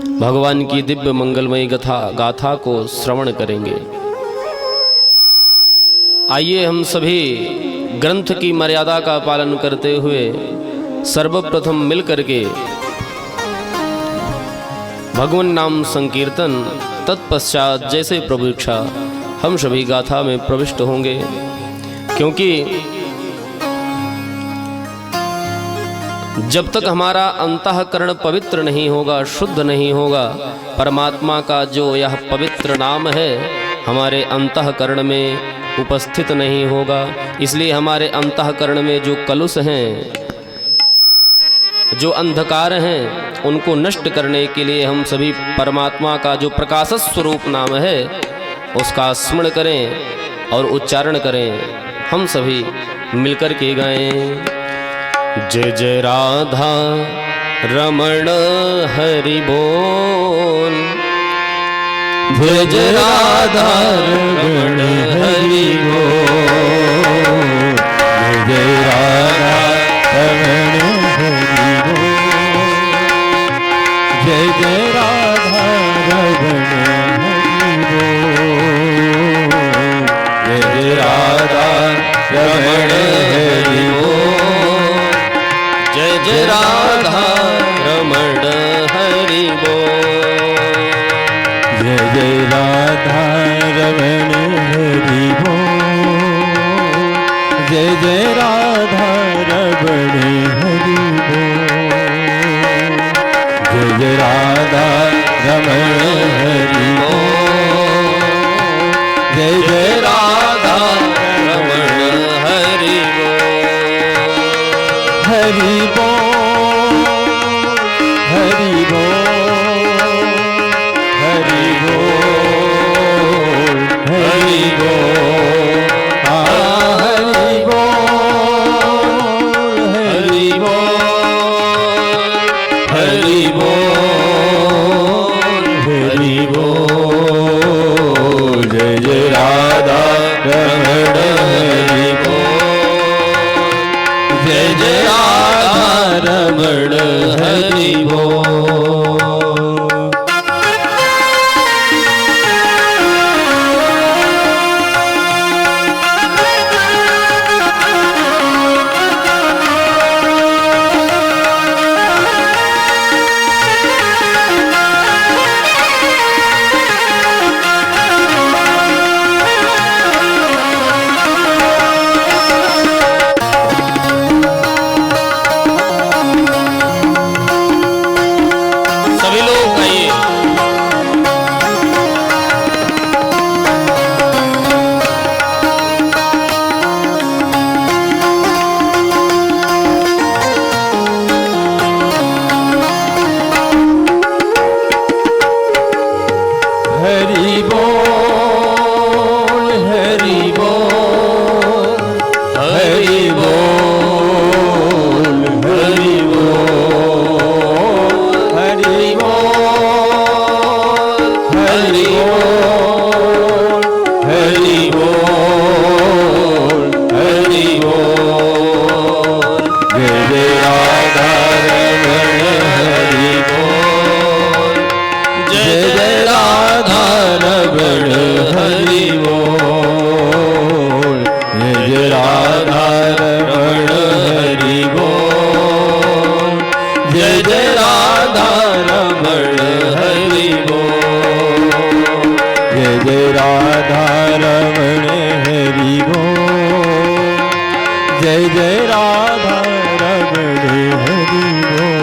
भगवान की दिव्य मंगलमयी गाथा को श्रवण करेंगे। आइए हम सभी ग्रंथ की मर्यादा का पालन करते हुए सर्वप्रथम मिल करके भगवान नाम संकीर्तन, तत्पश्चात जैसे प्रभु इच्छा हम सभी गाथा में प्रविष्ट होंगे। क्योंकि जब तक हमारा अंतःकरण पवित्र नहीं होगा, शुद्ध नहीं होगा, परमात्मा का जो यह पवित्र नाम है हमारे अंतःकरण में उपस्थित नहीं होगा। इसलिए हमारे अंतःकरण में जो कलुष हैं, जो अंधकार हैं, उनको नष्ट करने के लिए हम सभी परमात्मा का जो प्रकाश स्वरूप नाम है उसका स्मरण करें और उच्चारण करें। हम सभी मिलकर के गाएं। जय जय राधा रमण हरि बोल, जय जय राधा रमण हरि बोल, जय जय राधा रमण हरि बोल, जय जय राधा रमण हरि बोल, जय जय राधा रमण हरि बोल, जय जय राधा रमण हरि बोल, जय जय राधा रमण हरि बोल, जय जय राधा रमण हरि बोल, जय जय राधा रमण हरि बोल, जय जय राधा रमण हरि बोल, हरि बोल, हरि बोल, हरि बोल, हरि बोल, हरि बोल, हरि बोल, हरि बोल, हरि बोल, जय जय राधा रमण हरि बोल, जय जय राधा रमण हरि बोल। सभी लोग गाइए। हरि बोल, हरि बोल, हरि बोल, हरि बोल, हरि बोल, हरि बोल, हरि बोल, हरि बोल, जय जय राधा रमण हरि बोल, जय जय राधा रमण हरि बोल, जय जय राधा रमण हरि बोल, जय जय राधा रमण हरि बोल, जय जय राधा रमण हरि बोल, जय जय राधा रमण हरि बोल।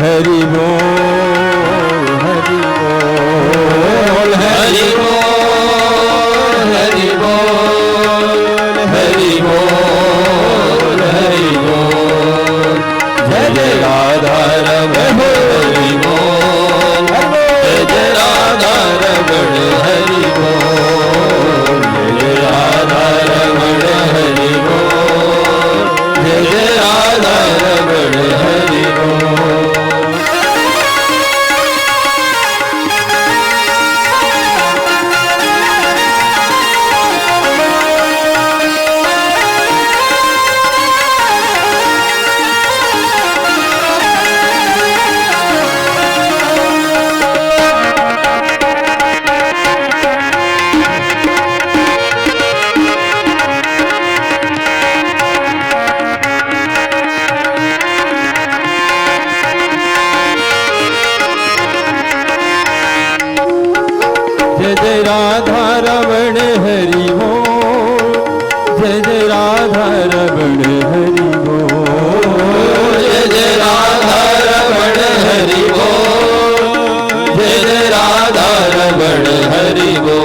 हरि बोल हरि बोल हरि बोल हरि बोल हरि बोल हरि बोल जय जय राधा रमण हरि बोल जय जय राधा रमण हरि बोल जय राधा रमण हरि बोल जय जय राधा रमण हरि बोल। जय जय राधा रमण हरि बोल जय जय राधा रमण हरि बोल जय जय राधा रमण हरि बोल जय जय राधा रमण हरि बोल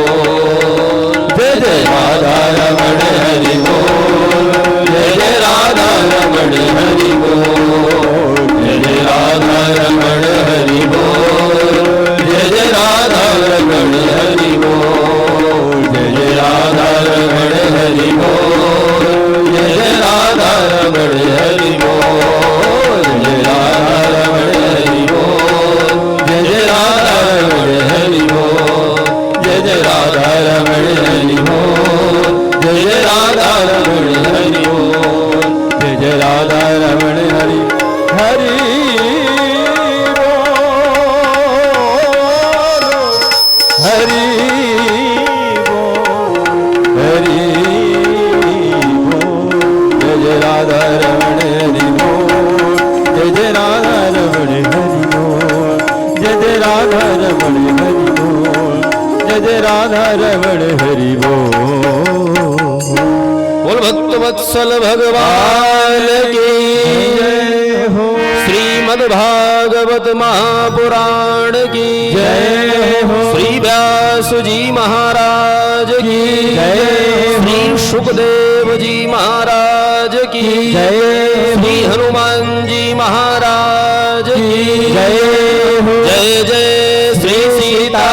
जय जय राधा रमण हरि बोल जय जय राधा रमण हरि बोल जय जय राधा रमण हरि बोल जय जय राधा रमण हरि बोल जय जय राधा रमण हरि बोल जय जय राधा रमण हरि बोल जय राधा रमण हरि बोल जय जय राधा रमण हरि बोल जय जय राधा रमण हरि बोल जय जय राधा रमण हरि बोल जय जय राधा रमण हरि हरि हरि बोल हरि बोल जय जय राधा रमण हरि बोल जय जय राधा रमण हरि बोल जय जय राधा रमण हरि बोल जय जय राधा रमण हरि बोल। बोल भक्त वत्सल भगवान की जय हो श्रीमद् भागवत महापुराण की जय हो श्री व्यास जी महाराज की जय हो श्री सुखदेव जी महाराज की जय हो श्री हनुमान जी महाराज की जय हो जय जय श्री सीता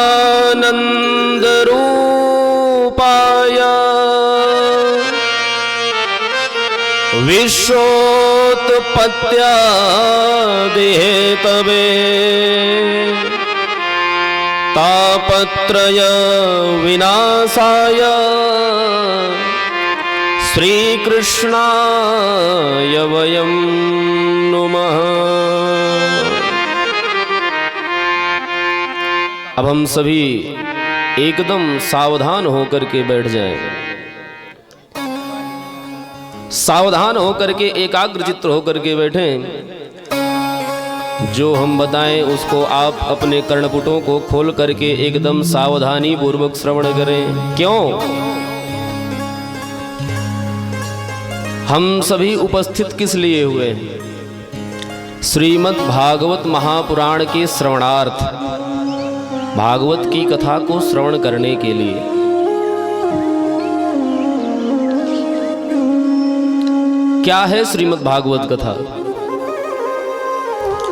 सच्चिदानंद रूपाय विश्वोत्पत्त्यादिहेतवे तापत्रय विनाशाय श्रीकृष्णाय वयं नुमः। अब हम सभी एकदम सावधान होकर के बैठ जाएं। सावधान होकर के एकाग्र चित्त होकर के बैठें। जो हम बताएं उसको आप अपने कर्णपुटों को खोल करके एकदम सावधानी पूर्वक श्रवण करें। क्यों? हम सभी उपस्थित किस लिए हुए हैं? श्रीमद् भागवत महापुराण के श्रवणार्थ, भागवत की कथा को श्रवण करने के लिए। क्या है श्रीमद् भागवत कथा?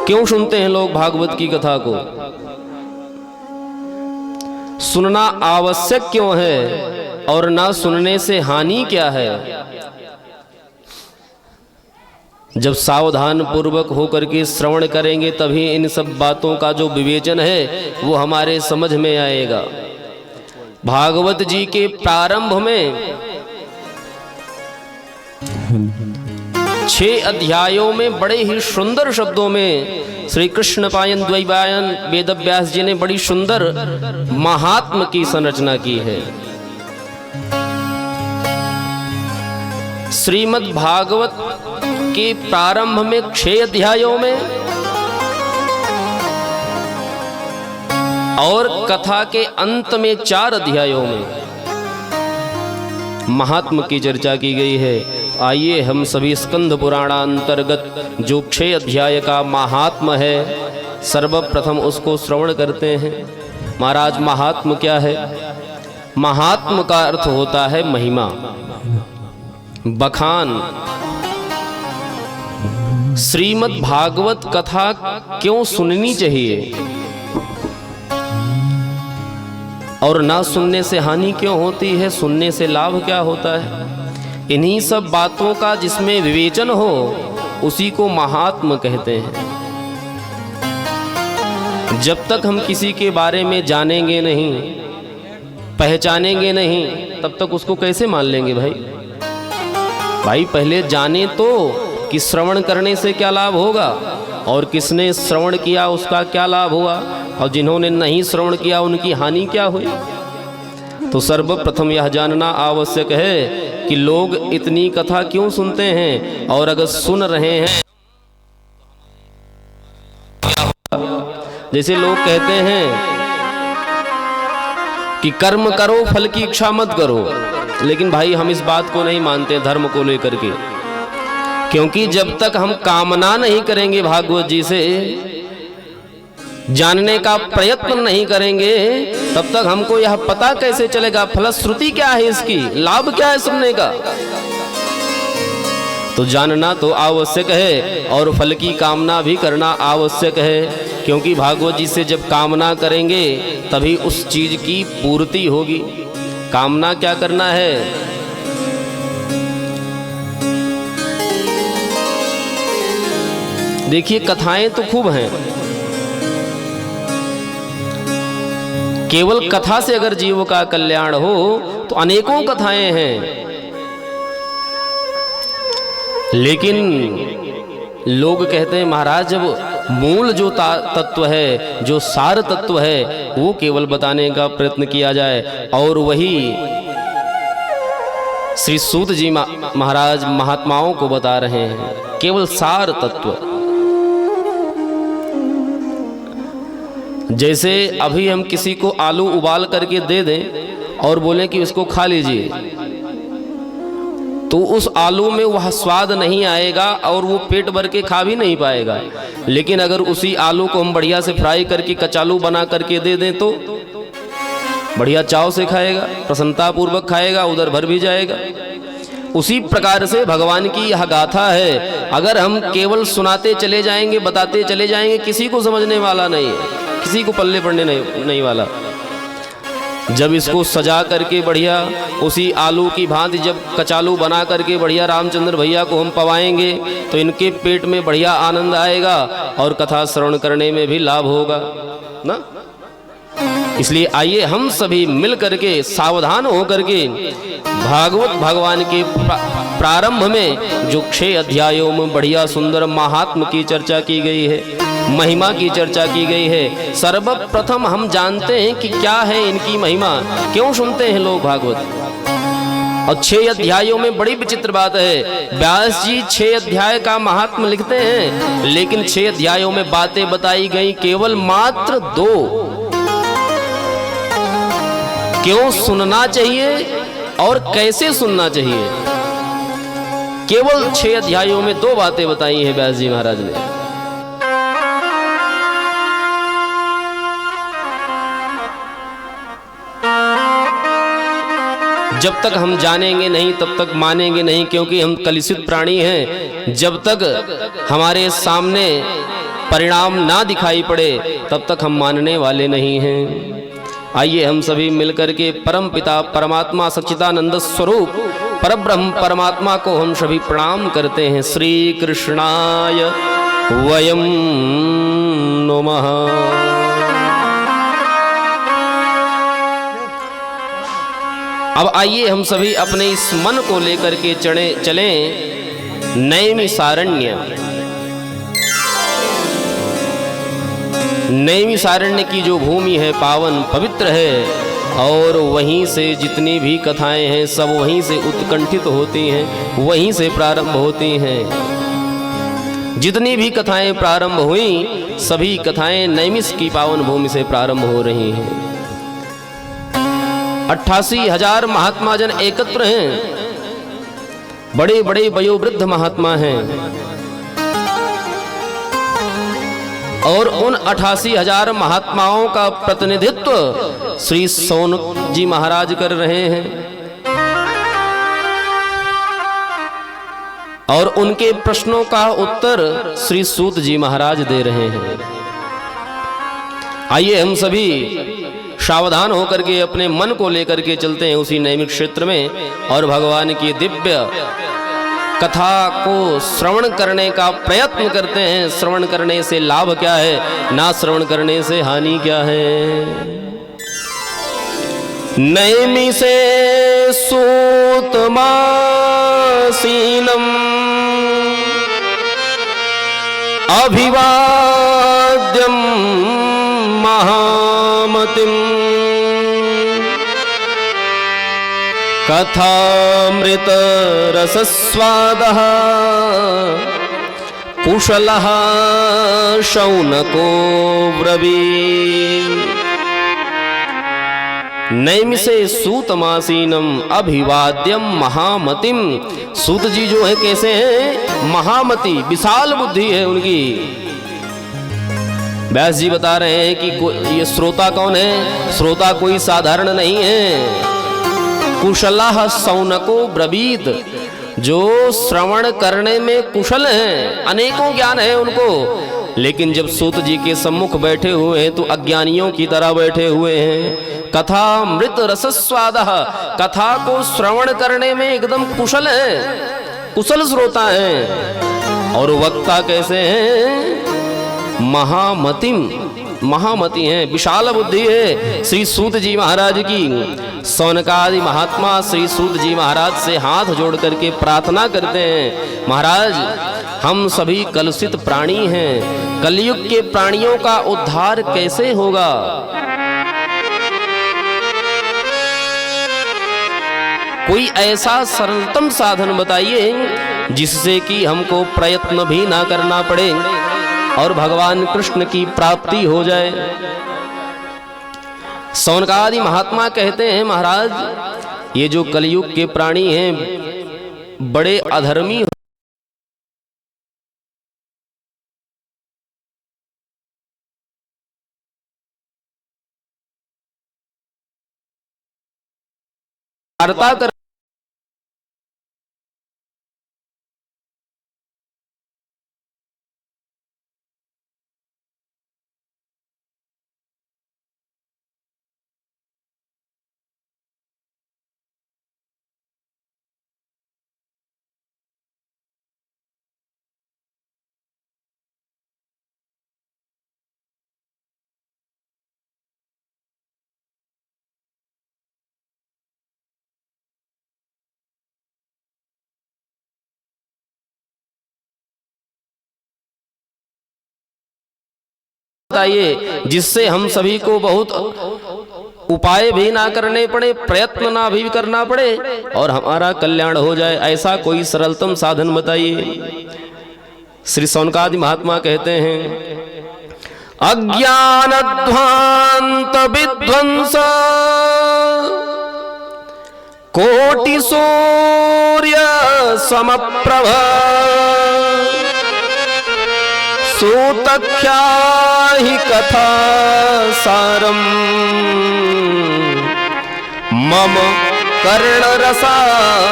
क्यों सुनते हैं लोग भागवत की कथा को? सुनना आवश्यक क्यों है और ना सुनने से हानि क्या है? जब सावधान पूर्वक होकर के श्रवण करेंगे तभी इन सब बातों का जो विवेचन है वो हमारे समझ में आएगा। भागवत जी के प्रारंभ में 6 अध्यायों में बड़े ही सुंदर शब्दों में श्री कृष्ण पायन द्वैपायन वेदव्यास जी ने बड़ी सुंदर महात्म की संरचना की है। श्रीमद् भागवत के प्रारंभ में 6 अध्यायों में और कथा के अंत में 4 अध्यायों में महात्म की चर्चा की गई है। आइए हम सभी स्कंद पुराणांतर्गत जो 6 अध्याय का महात्म है सर्वप्रथम उसको श्रवण करते हैं। महाराज, महात्म क्या है? महात्म का अर्थ होता है महिमा, बखान। श्रीमद् भागवत कथा क्यों सुननी चाहिए और ना सुनने से हानि क्यों होती है, सुनने से लाभ क्या होता है, इन्हीं सब बातों का जिसमें विवेचन हो उसी को महात्म कहते हैं। जब तक हम किसी के बारे में जानेंगे नहीं, पहचानेंगे नहीं, तब तक उसको कैसे मान लेंगे भाई? भाई पहले जाने तो कि श्रवण करने से क्या लाभ होगा और किसने श्रवण किया उसका क्या लाभ हुआ और जिन्होंने नहीं श्रवण किया उनकी हानि क्या हुई। तो सर्वप्रथम यह जानना आवश्यक है कि लोग इतनी कथा क्यों सुनते हैं और अगर सुन रहे हैं, जैसे लोग कहते हैं कि कर्म करो फल की इच्छा मत करो, लेकिन भाई हम इस बात को नहीं मानते धर्म को लेकर के, क्योंकि जब तक हम कामना नहीं करेंगे भागवत जी से, जानने का प्रयत्न नहीं करेंगे, तब तक हमको यह पता कैसे चलेगा फलश्रुति क्या है इसकी, लाभ क्या है सुनने का। तो जानना तो आवश्यक है और फल की कामना भी करना आवश्यक है, क्योंकि भागवत जी से जब कामना करेंगे तभी उस चीज की पूर्ति होगी। कामना क्या करना है? देखिए कथाएं तो खूब हैं, केवल कथा से अगर जीव का कल्याण हो तो अनेकों कथाएं हैं, लेकिन लोग कहते हैं महाराज जब मूल जो तत्व है, जो सार तत्व है, वो केवल बताने का प्रयत्न किया जाए। और वही श्री सूत जी महाराज महात्माओं को बता रहे हैं, केवल सार तत्व। जैसे अभी हम किसी को आलू उबाल करके दे दें और बोलें कि इसको खा लीजिए, तो उस आलू में वह स्वाद नहीं आएगा और वो पेट भर के खा भी नहीं पाएगा। लेकिन अगर उसी आलू को हम बढ़िया से फ्राई करके कचालू बना करके दे दें तो बढ़िया चाव से खाएगा, प्रसन्नता पूर्वक खाएगा, उधर भर भी जाएगा। उसी प्रकार से भगवान की यह गाथा है, अगर हम केवल सुनाते चले जाएंगे, बताते चले जाएंगे, किसी को समझने वाला नहीं है, किसी को पल्ले पड़ने नहीं वाला। जब इसको सजा करके बढ़िया उसी आलू की भांति जब कचालू बना करके बढ़िया रामचंद्र भैया को हम पवाएंगे तो इनके पेट में बढ़िया आनंद आएगा और कथा श्रवण करने में भी लाभ होगा ना। इसलिए आइए हम सभी मिल करके सावधान हो करके भागवत भगवान के प्रारंभ में जो 6 अध्यायों में बढ़िया सुंदर महात्म की चर्चा की गई है, महिमा की चर्चा की गई है, सर्वप्रथम हम जानते हैं कि क्या है इनकी महिमा, क्यों सुनते हैं लोग भागवत। और 6 अध्यायों में बड़ी विचित्र बात है, व्यास जी 6 अध्याय का महात्म लिखते हैं, लेकिन 6 अध्यायों में बातें बताई गई केवल मात्र 2। क्यों सुनना चाहिए और कैसे सुनना चाहिए, केवल 6 अध्यायों में 2 बातें बताई हैं व्यास जी महाराज ने। जब तक हम जानेंगे नहीं तब तक मानेंगे नहीं, क्योंकि हम कलुषित प्राणी हैं। जब तक हमारे सामने परिणाम ना दिखाई पड़े तब तक हम मानने वाले नहीं हैं। आइए हम सभी मिलकर के परम पिता परमात्मा सच्चिदानंद स्वरूप परब्रह्म परमात्मा को हम सभी प्रणाम करते हैं। श्री कृष्णाय वयम नमः। अब आइए हम सभी अपने इस मन को लेकर के चलें नैमिषारण्य। नैमिषारण्य की जो भूमि है पावन पवित्र है, और वहीं से जितनी भी कथाएं हैं सब वहीं से उत्कंठित होती हैं, वहीं से प्रारंभ होती हैं। जितनी भी कथाएं प्रारंभ हुई सभी कथाएं नैमिष की पावन भूमि से प्रारंभ हो रही हैं। 88,000 महात्मा जन एकत्र हैं, बड़े बड़े वयोवृद्ध महात्मा हैं, और उन 88,000 महात्माओं का प्रतिनिधित्व श्री सौनक जी महाराज कर रहे हैं, और उनके प्रश्नों का उत्तर श्री सूत जी महाराज दे रहे हैं। आइए हम सभी सावधान होकर के अपने मन को लेकर के चलते हैं उसी नैमिक क्षेत्र में, और भगवान की दिव्य कथा को श्रवण करने का प्रयत्न करते हैं। श्रवण करने से लाभ क्या है, ना श्रवण करने से हानि क्या है। नैमि से सूत मासीनम अभिवाद्यम महामतिम कथामृत रसस्वादः कुशलः शौनको ब्रवीत्। नैमिषे सूतमासीनम अभिवाद्यम महामतिम। सूत जी जो है कैसे हैं, महामति, विशाल बुद्धि है उनकी। व्यास जी बता रहे हैं कि ये श्रोता कौन है, श्रोता कोई साधारण नहीं है। कुशलः शौनको ब्रवीत, जो श्रवण करने में कुशल हैं, अनेकों ज्ञान है उनको, लेकिन जब सूत जी के सम्मुख बैठे हुए हैं तो अज्ञानियों की तरह बैठे हुए हैं। कथा मृत रसस्वादः, कथा को श्रवण करने में एकदम कुशल है, कुशल श्रोता है। और वक्ता कैसे हैं, महामतिम, महामति हैं, विशाल बुद्धि है श्री सूत जी महाराज की। सौनकादि महात्मा श्री सूत जी महाराज से हाथ जोड़ करके प्रार्थना करते हैं, महाराज हम सभी कलुषित प्राणी हैं, कलयुग के प्राणियों का उद्धार कैसे होगा। कोई ऐसा सरलतम साधन बताइए जिससे कि हमको प्रयत्न भी ना करना पड़े और भगवान कृष्ण की प्राप्ति हो जाए। सौनकादि महात्मा कहते हैं, महाराज ये जो कलयुग के प्राणी हैं बड़े अधर्मी वार्ता कर बताइए जिससे हम सभी को बहुत उपाय भी ना करने पड़े, प्रयत्न ना भी करना पड़े और हमारा कल्याण हो जाए। ऐसा कोई सरलतम साधन बताइए। श्री सौनकादि महात्मा कहते हैं, अज्ञानध्वांत विध्वंस कोटि सूर्य समप्रभ सूतख्याहि कथा सारम मम कर्णरसाय।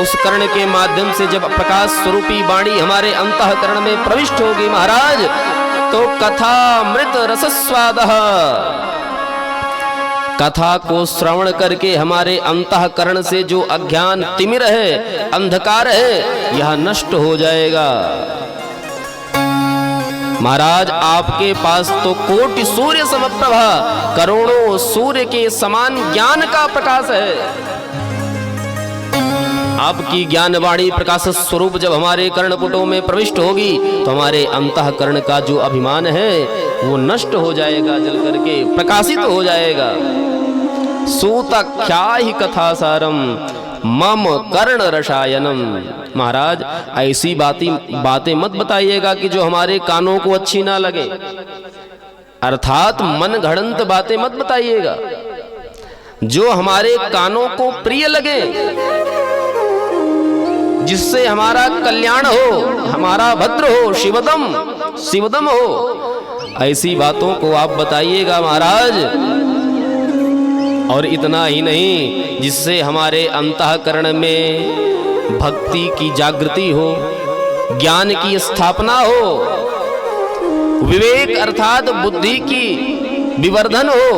उस कर्ण के माध्यम से जब प्रकाश स्वरूपी वाणी हमारे अंतःकरण में प्रविष्ट होगी महाराज, तो कथा मृत रसस्वादः, कथा को श्रवण करके हमारे अंतःकरण से जो अज्ञान तिमिर है, अंधकार है, यह नष्ट हो जाएगा। महाराज आपके पास तो कोटि सूर्य समप्रभा, करोड़ों सूर्य के समान ज्ञान का प्रकाश है। आपकी ज्ञानवाणी प्रकाश स्वरूप जब हमारे कर्णपुटों में प्रविष्ट होगी तो हमारे अंतःकरण का जो अभिमान है वो नष्ट हो जाएगा, जल करके प्रकाशित हो जाएगा। सूतख्याहि कथा सारम मम कर्ण रसायनम। महाराज ऐसी बातें मत बताइएगा कि जो हमारे कानों को अच्छी ना लगे, अर्थात मन घड़ंत बातें मत बताइएगा, जो हमारे कानों को प्रिय लगे, जिससे हमारा कल्याण हो, हमारा भद्र हो, शिवदम हो, ऐसी बातों को आप बताइएगा महाराज। और इतना ही नहीं, जिससे हमारे अंतःकरण में भक्ति की जागृति हो, ज्ञान की स्थापना हो, विवेक अर्थात बुद्धि की विवर्धन हो,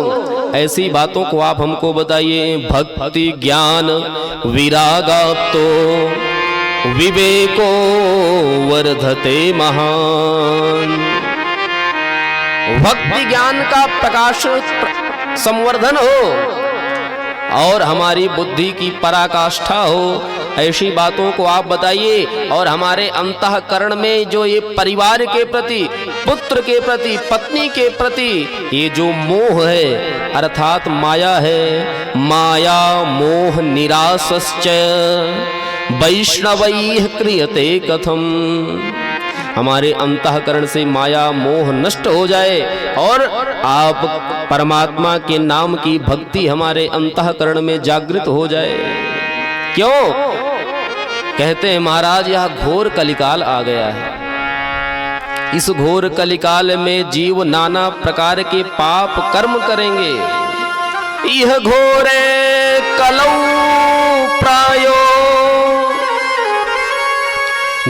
ऐसी बातों को आप हमको बताइए। भक्ति ज्ञान विरागाप्तो विवेको वर्धते महान। भक्ति ज्ञान का प्रकाश संवर्धन हो और हमारी बुद्धि की पराकाष्ठा हो, ऐसी बातों को आप बताइए। और हमारे अंतःकरण में जो ये परिवार के प्रति, पुत्र के प्रति, पत्नी के प्रति ये जो मोह है अर्थात माया है, माया मोह निरासश्च वैष्णवैः क्रियते कथम। हमारे अंतःकरण से माया मोह नष्ट हो जाए और आप परमात्मा के नाम की भक्ति हमारे अंतःकरण में जागृत हो जाए। क्यों कहते हैं महाराज, यह घोर कलिकाल आ गया है। इस घोर कलिकाल में जीव नाना प्रकार के पाप कर्म करेंगे। यह घोरे कलौ प्रायो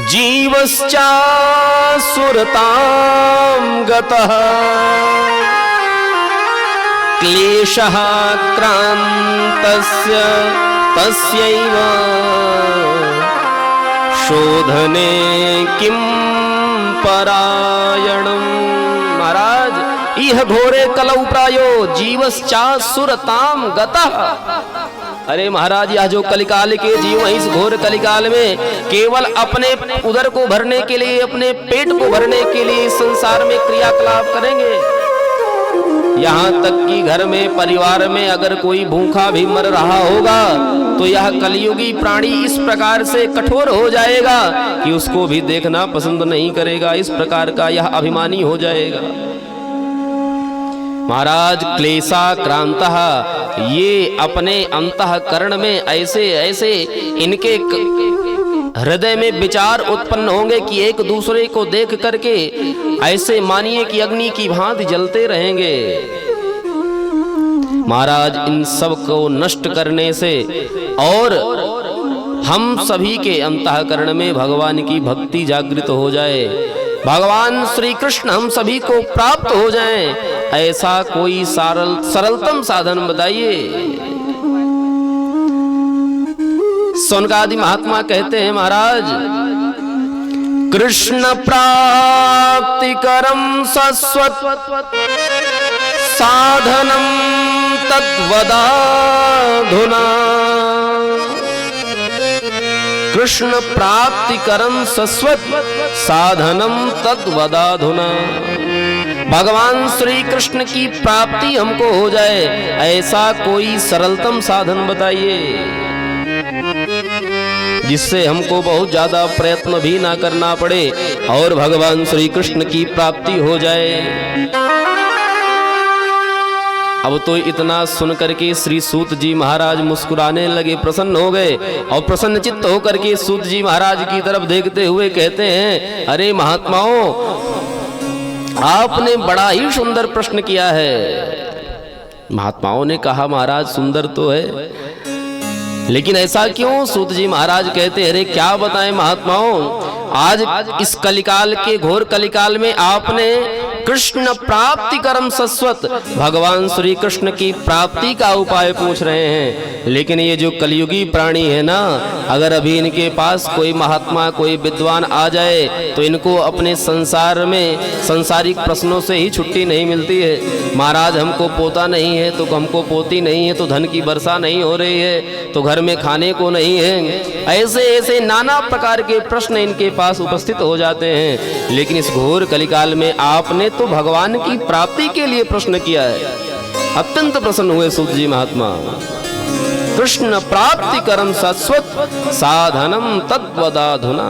जीवश्चासुरतां गतः क्लेशः क्रान्तस्य तस्यैव शोधने किं परायणम्। महाराज इह घोरे कलौ प्रायो जीवश्चासुरतां गतः। अरे महाराज, यह जो कलिकाल के जीव हैं, इस घोर कलिकाल में केवल अपने उदर को भरने के लिए, अपने पेट को भरने के लिए संसार में क्रियाकलाप करेंगे। यहाँ तक कि घर में, परिवार में अगर कोई भूखा भी मर रहा होगा तो यह कलियुगी प्राणी इस प्रकार से कठोर हो जाएगा कि उसको भी देखना पसंद नहीं करेगा। इस प्रकार का यह अभिमानी हो जाएगा। महाराज क्लेशा क्रांतः, ये अपने अंतःकरण में ऐसे ऐसे इनके हृदय में विचार उत्पन्न होंगे कि एक दूसरे को देख करके ऐसे मानिए कि अग्नि की भांति जलते रहेंगे। महाराज इन सब को नष्ट करने से और हम सभी के अंतःकरण में भगवान की भक्ति जागृत हो जाए, भगवान श्री कृष्ण हम सभी को प्राप्त हो जाएं, ऐसा कोई सरलतम साधन बताइए। सोनकादि महात्मा कहते हैं महाराज, कृष्ण प्राप्तिकरम सस्वत साधनम तद्वदाधुना। कृष्ण प्राप्तिकरम सस्वत साधनम तद्वदाधुना। भगवान श्री कृष्ण की प्राप्ति हमको हो जाए, ऐसा कोई सरलतम साधन बताइए जिससे हमको बहुत ज्यादा प्रयत्न भी ना करना पड़े और भगवान श्री कृष्ण की प्राप्ति हो जाए। अब तो इतना सुन करके श्री सूत जी महाराज मुस्कुराने लगे, प्रसन्न हो गए और प्रसन्नचित्त होकर के सूत जी महाराज की तरफ देखते हुए कहते हैं, अरे महात्माओं, आपने बड़ा ही सुंदर प्रश्न किया है। महात्माओं ने कहा, महाराज सुंदर तो है, लेकिन ऐसा क्यों? सूत जी महाराज कहते, अरे क्या बताएं महात्माओं, आज इस कलिकाल के घोर कलिकाल में आपने कृष्ण प्राप्ति कर्म सस्वत, भगवान श्री कृष्ण की प्राप्ति का उपाय पूछ रहे हैं। लेकिन ये जो कलयुगी प्राणी है ना, अगर अभी इनके पास कोई महात्मा कोई विद्वान आ जाए तो इनको अपने संसार में सांसारिक प्रश्नों से ही छुट्टी नहीं मिलती है। महाराज हमको पोता नहीं है तो हमको पोती नहीं है, तो धन की वर्षा नहीं हो रही है, तो घर में खाने को नहीं है, ऐसे ऐसे नाना प्रकार के प्रश्न इनके पास उपस्थित हो जाते हैं। लेकिन इस घोर कलिकाल में आपने तो भगवान की प्राप्ति के लिए प्रश्न किया है। अत्यंत प्रसन्न हुए सूत जी महात्मा। कृष्ण प्राप्ति कर्म शाश्वत साधनम तद्वदाधुना।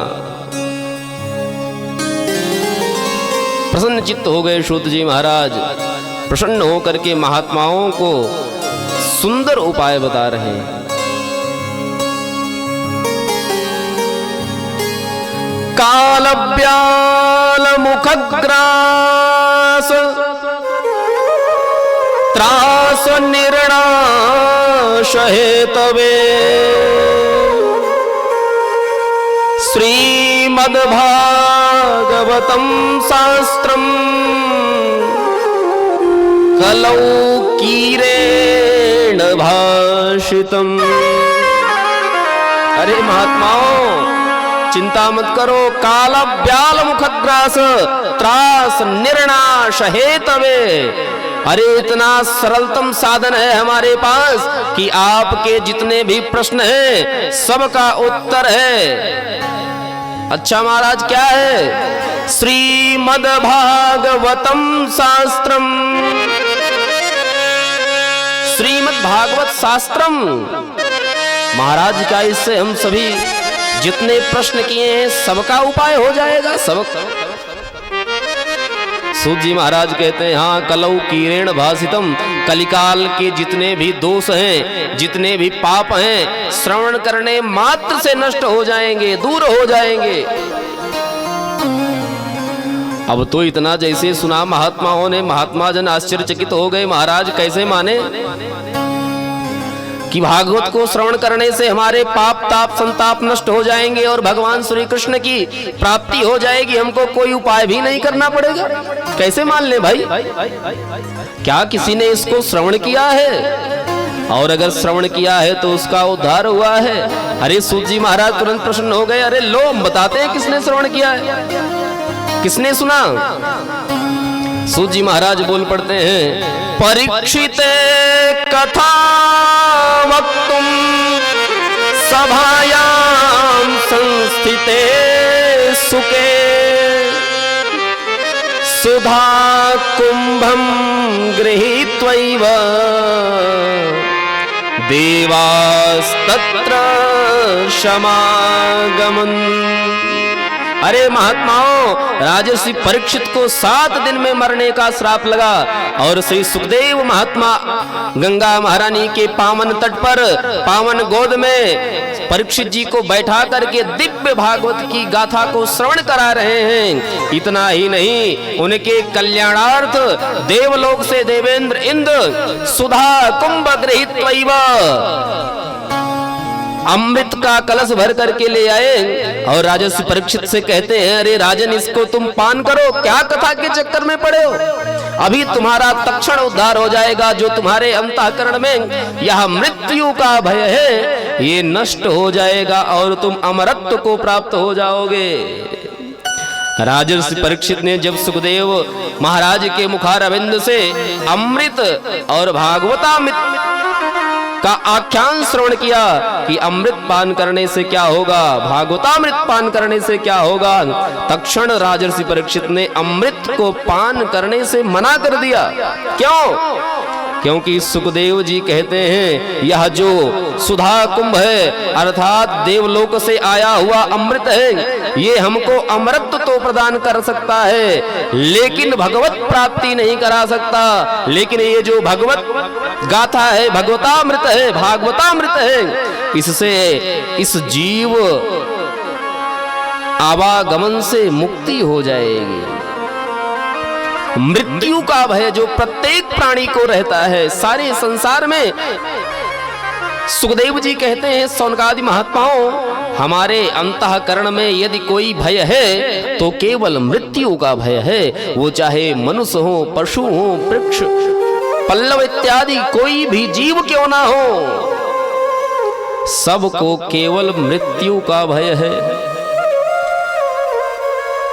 प्रसन्न चित्त हो गए सूत जी महाराज। प्रसन्न होकर के महात्माओं को सुंदर उपाय बता रहे हैं। कालव्याल मुखग्रास त्रास निर्णाश हेतवे श्रीमद्भागवतं शास्त्रम् कलौ कीरेण भाषितम्। अरे महात्माओं, चिंता मत करो। कालव्याल मुखग्रास त्रास निर्णाश हेतवे। अरे इतना सरलतम साधन है हमारे पास कि आपके जितने भी प्रश्न हैं सबका उत्तर है। अच्छा महाराज क्या है? श्रीमद्भागवतं शास्त्रम। श्रीमद्भागवत शास्त्रम महाराज का, इससे हम सभी जितने प्रश्न किए हैं सबका उपाय हो जाएगा। सब सूत जी महाराज कहते हैं हाँ, कलौ कीरेण भासितम। कलिकाल के जितने भी दोष हैं, जितने भी पाप हैं, श्रवण करने मात्र से नष्ट हो जाएंगे, दूर हो जाएंगे। अब तो इतना जैसे सुना महात्माओं ने, महात्मा जन आश्चर्यचकित हो गए। महाराज कैसे माने कि भागवत को श्रवण करने से हमारे पाप ताप संताप नष्ट हो जाएंगे और भगवान श्री कृष्ण की प्राप्ति हो जाएगी, हमको कोई उपाय भी नहीं करना पड़ेगा? कैसे मान ले भाई? क्या किसी ने इसको श्रवण किया है? और अगर श्रवण किया है तो उसका उद्धार हुआ है। अरे सूत जी महाराज तुरंत प्रसन्न हो गए। अरे लो, हम बताते हैं किसने श्रवण किया है, किसने सुना। सूत जी महाराज बोल पड़ते हैं, परीक्षित कथा वक्तुम सभायां संस्थिते सुके सुधा कुंभं गृहीत्वैव देवास्तत्र समागमन्। अरे महात्माओं, राजर्षि परीक्षित को 7 दिन में मरने का श्राप लगा और श्री सुखदेव महात्मा गंगा महारानी के पावन तट पर पावन गोद में परीक्षित जी को बैठा करके दिव्य भागवत की गाथा को श्रवण करा रहे हैं। इतना ही नहीं, उनके कल्याणार्थ देवलोक से देवेंद्र इंद्र सुधा कुंभ गृहीत्वैव अमृत का कलश भर करके ले आए और राजर्षि परीक्षित से कहते हैं, अरे राजन, इसको तुम पान करो, क्या कथा के चक्कर में पड़े हो? अभी तुम्हारा तत्क्षण उद्धार हो जाएगा। जो तुम्हारे अंतःकरण में यह मृत्यु का भय है ये नष्ट हो जाएगा और तुम अमरत्व को प्राप्त हो जाओगे। राजर्षि परीक्षित ने जब सुखदेव महाराज के मुखारविंद से अमृत और भागवतामृत का आख्यान श्रवण किया कि अमृत पान करने से क्या होगा, भागवतामृत पान करने से क्या होगा, तत्क्षण राजर्षि परीक्षित ने अमृत को पान करने से मना कर दिया। क्यों? क्योंकि सुखदेव जी कहते हैं यह जो सुधा कुंभ है अर्थात देवलोक से आया हुआ अमृत है, ये हमको अमृत तो प्रदान कर सकता है लेकिन भगवत प्राप्ति नहीं करा सकता। लेकिन ये जो भगवत गाथा है, भगवतामृत है, भागवतामृत है, इससे इस जीव आवागमन से मुक्ति हो जाएगी। मृत्यु का भय जो प्रत्येक प्राणी को रहता है सारे संसार में, सुखदेव जी कहते हैं सौनकादि महात्माओं हमारे अंतःकरण में यदि कोई भय है तो केवल मृत्यु का भय है। वो चाहे मनुष्य हो, पशु हो, वृक्ष, पल्लव इत्यादि कोई भी जीव क्यों ना हो, सबको केवल मृत्यु का भय है।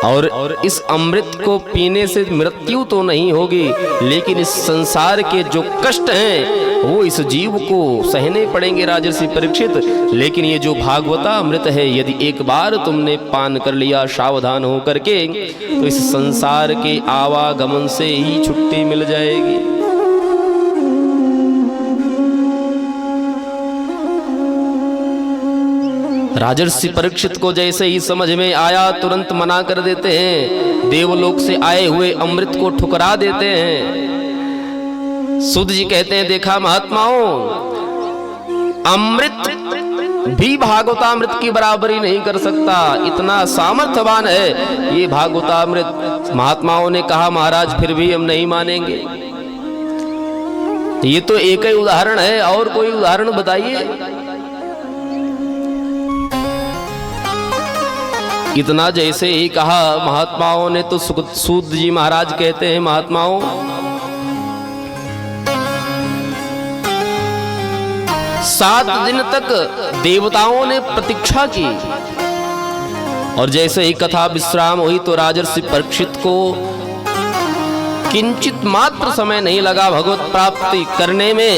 और इस अमृत को पीने से मृत्यु तो नहीं होगी, लेकिन इस संसार के जो कष्ट हैं वो इस जीव को सहने पड़ेंगे राजर्षि परीक्षित। लेकिन ये जो भागवता अमृत है, यदि एक बार तुमने पान कर लिया सावधान हो करके, तो इस संसार के आवागमन से ही छुट्टी मिल जाएगी। राजर्षि परीक्षित को जैसे ही समझ में आया तुरंत मना कर देते हैं, देवलोक से आए हुए अमृत को ठुकरा देते हैं। सूत जी कहते हैं, देखा महात्माओं, अमृत भी भागवतामृत की बराबरी नहीं कर सकता, इतना सामर्थ्यवान है ये भागवतामृत। महात्माओं ने कहा, महाराज फिर भी हम नहीं मानेंगे। ये तो एक ही उदाहरण है, और कोई उदाहरण बताइए। इतना जैसे ही कहा महात्माओं ने, तो सूत जी महाराज कहते हैं, महात्माओं, सात दिन तक देवताओं ने प्रतीक्षा की, और जैसे ही कथा विश्राम हुई तो राजर्षि परीक्षित को किंचित मात्र समय नहीं लगा भगवत प्राप्ति करने में।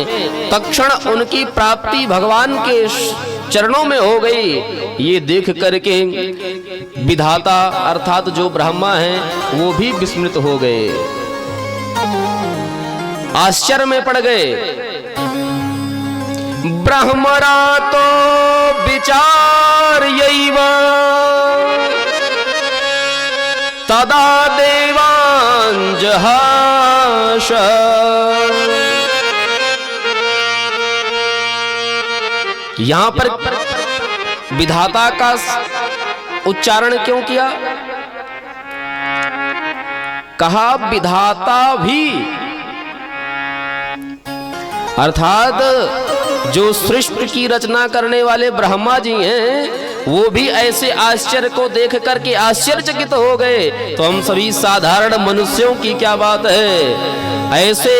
तत्क्षण उनकी प्राप्ति भगवान के चरणों में हो गई। ये देख करके विधाता अर्थात जो ब्रह्मा हैं वो भी विस्मृत हो गए, आश्चर्य में पड़ गए। ब्रह्मरा तो विचार यैव तदा देवांजहाश। यहां पर विधाता का उच्चारण क्यों किया? कहा विधाता भी, अर्थात जो सृष्टि की रचना करने वाले ब्रह्मा जी हैं, वो भी ऐसे आश्चर्य को देख करके आश्चर्यचकित हो गए। तो हम सभी साधारण मनुष्यों की क्या बात है, ऐसे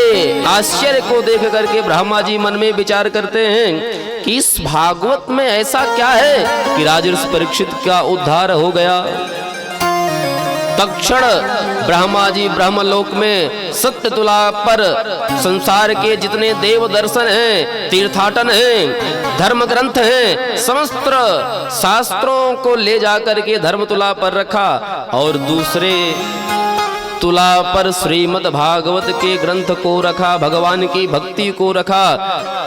आश्चर्य को देख करके ब्रह्मा जी मन में विचार करते हैं कि इस भागवत में ऐसा क्या है कि राजर्षि परीक्षित का उद्धार हो गया। तत्क्षण ब्रह्मा जी ब्रह्मलोक में सत्य तुला पर संसार के जितने देव दर्शन हैं, तीर्थाटन हैं, धर्म ग्रंथ हैं, समस्त शास्त्रों को ले जाकर के धर्म तुला पर रखा, और दूसरे तुला पर श्रीमद् भागवत के ग्रंथ को रखा, भगवान की भक्ति को रखा।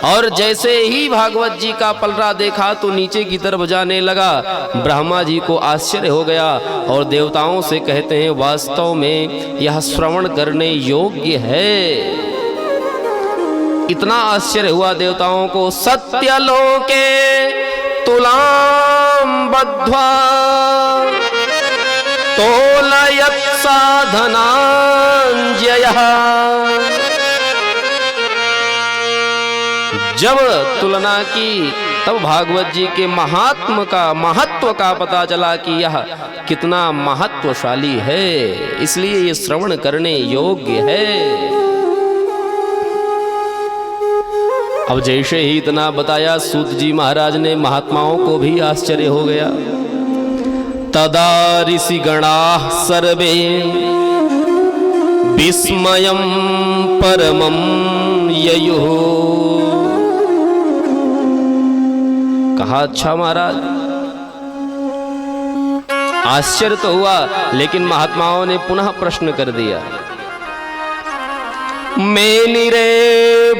और जैसे ही भागवत जी का पलड़ा देखा तो नीचे की तरफ जाने लगा। ब्रह्मा जी को आश्चर्य हो गया और देवताओं से कहते हैं, वास्तव में यह श्रवण करने योग्य है। इतना आश्चर्य हुआ देवताओं को। सत्यलोके तुलाम बद्ध्वा तोलयत् साधनांजयः। जब तुलना की तब भागवत जी के महत्व का पता चला कि यह कितना महत्वशाली है, इसलिए ये श्रवण करने योग्य है। अब जैसे ही इतना बताया, सूत जी महाराज ने महात्माओं को भी आश्चर्य हो गया। तदा ऋषिगणाः सर्वे विस्मयं परमं ययुः। कहा, अच्छा महाराज, आश्चर्य तो हुआ, लेकिन महात्माओं ने पुनः प्रश्न कर दिया। मेनिरे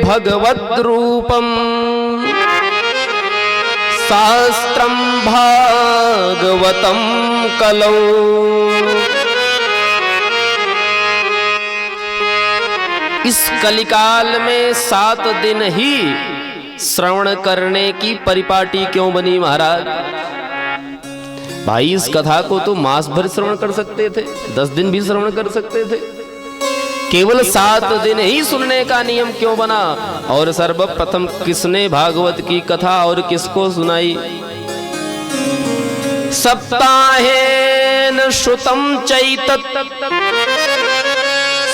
भगवद् रूपम शास्त्रम भागवतम कलौ। इस कलिकाल में 7 दिन ही श्रवण करने की परिपाटी क्यों बनी महाराज? भाई, इस कथा को तो मास भर श्रवण कर सकते थे, 10 दिन भी श्रवण कर सकते थे। केवल 7 दिन ही सुनने का नियम क्यों बना? और सर्वप्रथम किसने भागवत की कथा और किसको सुनाई? सप्ताहेन श्रुतं चैतत्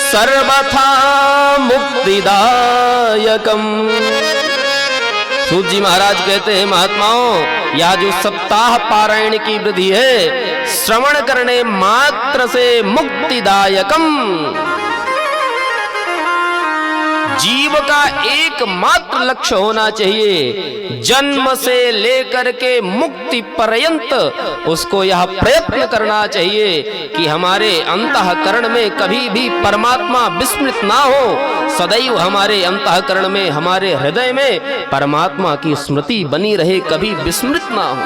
सर्वथा मुक्तिदायकम्। सूत जी महाराज कहते हैं, महात्माओं, यह जो सप्ताह पारायण की विधि है, श्रवण करने मात्र से मुक्तिदायकम, जीव का एकमात्र लक्ष्य होना चाहिए। जन्म से लेकर के मुक्ति पर्यंत उसको यह प्रयत्न करना चाहिए कि हमारे अंतःकरण में कभी भी परमात्मा विस्मृत ना हो। सदैव हमारे अंतःकरण में, हमारे हृदय में परमात्मा की स्मृति बनी रहे, कभी विस्मृत ना हो।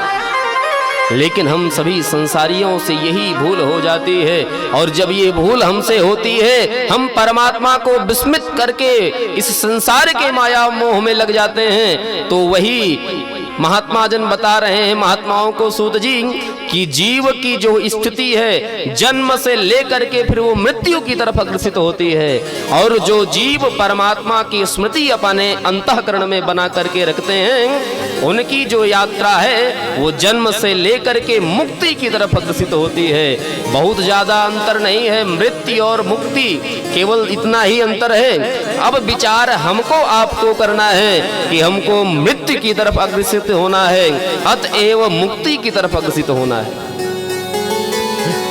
लेकिन हम सभी संसारियों से यही भूल हो जाती है, और जब ये भूल हमसे होती है, हम परमात्मा को विस्मृत करके इस संसार के माया मोह में लग जाते हैं। तो वही महात्मा जन बता रहे हैं महात्माओं को, सूत जी, कि जीव की जो स्थिति है, जन्म से लेकर के फिर वो मृत्यु की तरफ अग्रसित होती है। और जो जीव परमात्मा की स्मृति अपने अंतःकरण में बना करके रखते हैं, उनकी जो यात्रा है वो जन्म से लेकर के मुक्ति की तरफ अग्रसित होती है। बहुत ज्यादा अंतर नहीं है, मृत्यु और मुक्ति केवल इतना ही अंतर है। अब विचार हमको आपको करना है कि हमको मृत्यु की तरफ अग्रसित होना है, अतएव मुक्ति की तरफ अग्रसित होना है।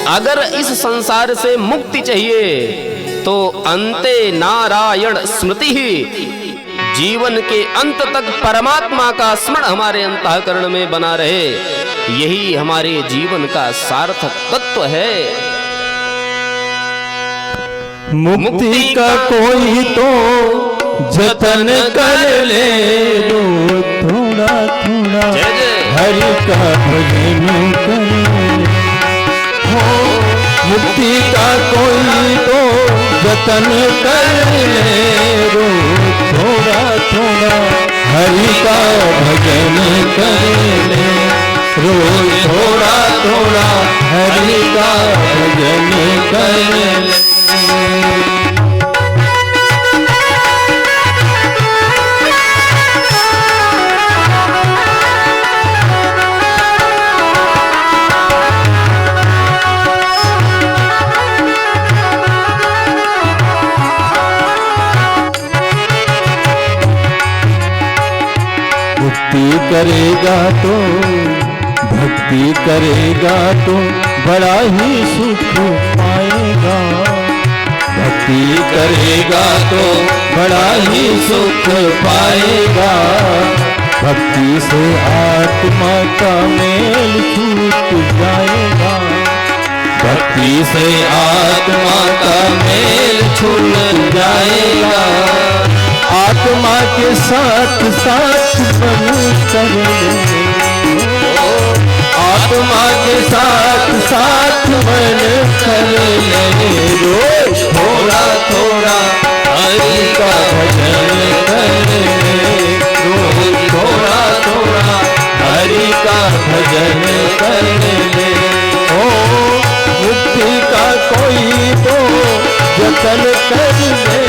अगर इस संसार से मुक्ति चाहिए तो अंते नारायण स्मृति ही, जीवन के अंत तक परमात्मा का स्मरण हमारे अंतःकरण में बना रहे, यही हमारे जीवन का सार्थक तत्व है। मुक्ति का कोई तो जतन कर ले लो, थोड़ा थोड़ा हरि का भजन कर हो। मुक्ति का कोई तो जतन कर ले लो, थोड़ा थोड़ा हरि का भजन कर ले, रोज थोड़ा थोड़ा हरि का भजन कर ले। करेगा तो भक्ति करेगा तो बड़ा ही सुख पाएगा। भक्ति करेगा तो बड़ा ही सुख पाएगा। भक्ति से आत्मा का मेल छूट जाएगा। भक्ति से आत्मा का मेल छूट जाएगा। आत्मा के साथ साथ मन कर ले, आत्मा के साथ साथ मन कर ले, रोज थोड़ा थोड़ा हरि का भजन कर ले, रोज थोड़ा थोड़ा हरि का भजन कर ले। ओ मुक्ति का कोई तो जतन कर ले,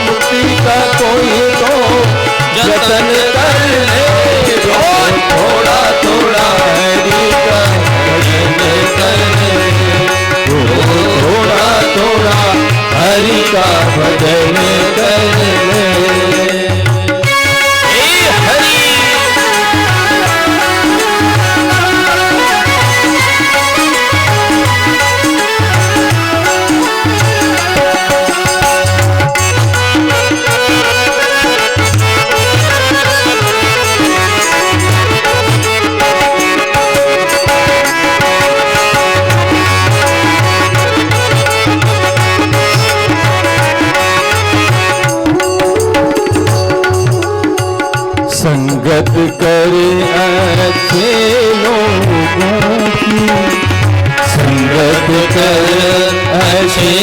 मुक्ति का कोई तो जतन कर ले, रोज थोड़ा थोड़ा हरि का भजन कर ले, रोज थोड़ा थोड़ा हरि का भजन कर ले। संगत करे अच्छे लोगों की, संगत करे अच्छे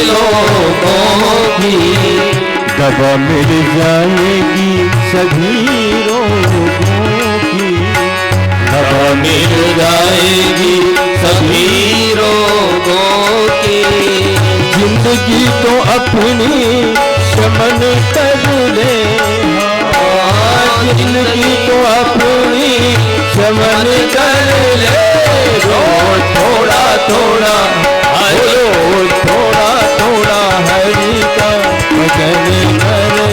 लोगों की, दवा मिल जाएगी सभी रोगों की, दवा मिल जाएगी सभी रोगों की। जिंदगी तो अपनी शमन कर ले, जिंदगी को अपनी शमन कर थोड़ा बोलो थोड़ा थोड़ा हरि का भजन करे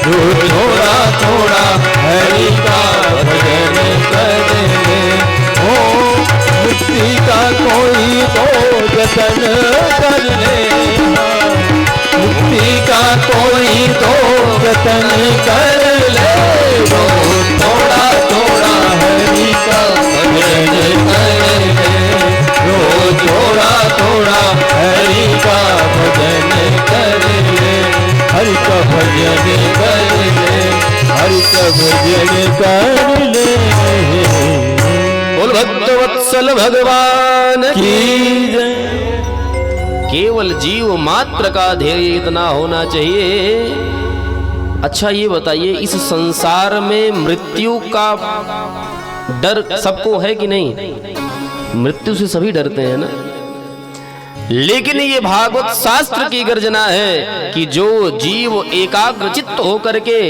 रोज थोड़ा थोड़ा हरि का भजन करे ओ मुक्ति का कोई तो जतन कर ले मुक्ति का कोई तो जतन कर ले रोज थोड़ा थोड़ा हरि का भजन कर ले रोज थोड़ा थोड़ा हरि का भजन कर ले हरि का भजन कर ले हरि का भजन कर ले बोल भक्तवत्सल भगवान की जय। केवल जीव मात्र का ध्येय इतना होना चाहिए। अच्छा ये बताइए, इस संसार में मृत्यु का डर सबको है कि नहीं? मृत्यु से सभी डरते हैं ना। लेकिन ये भागवत शास्त्र की गर्जना है कि जो जीव एकाग्रचित्त होकर के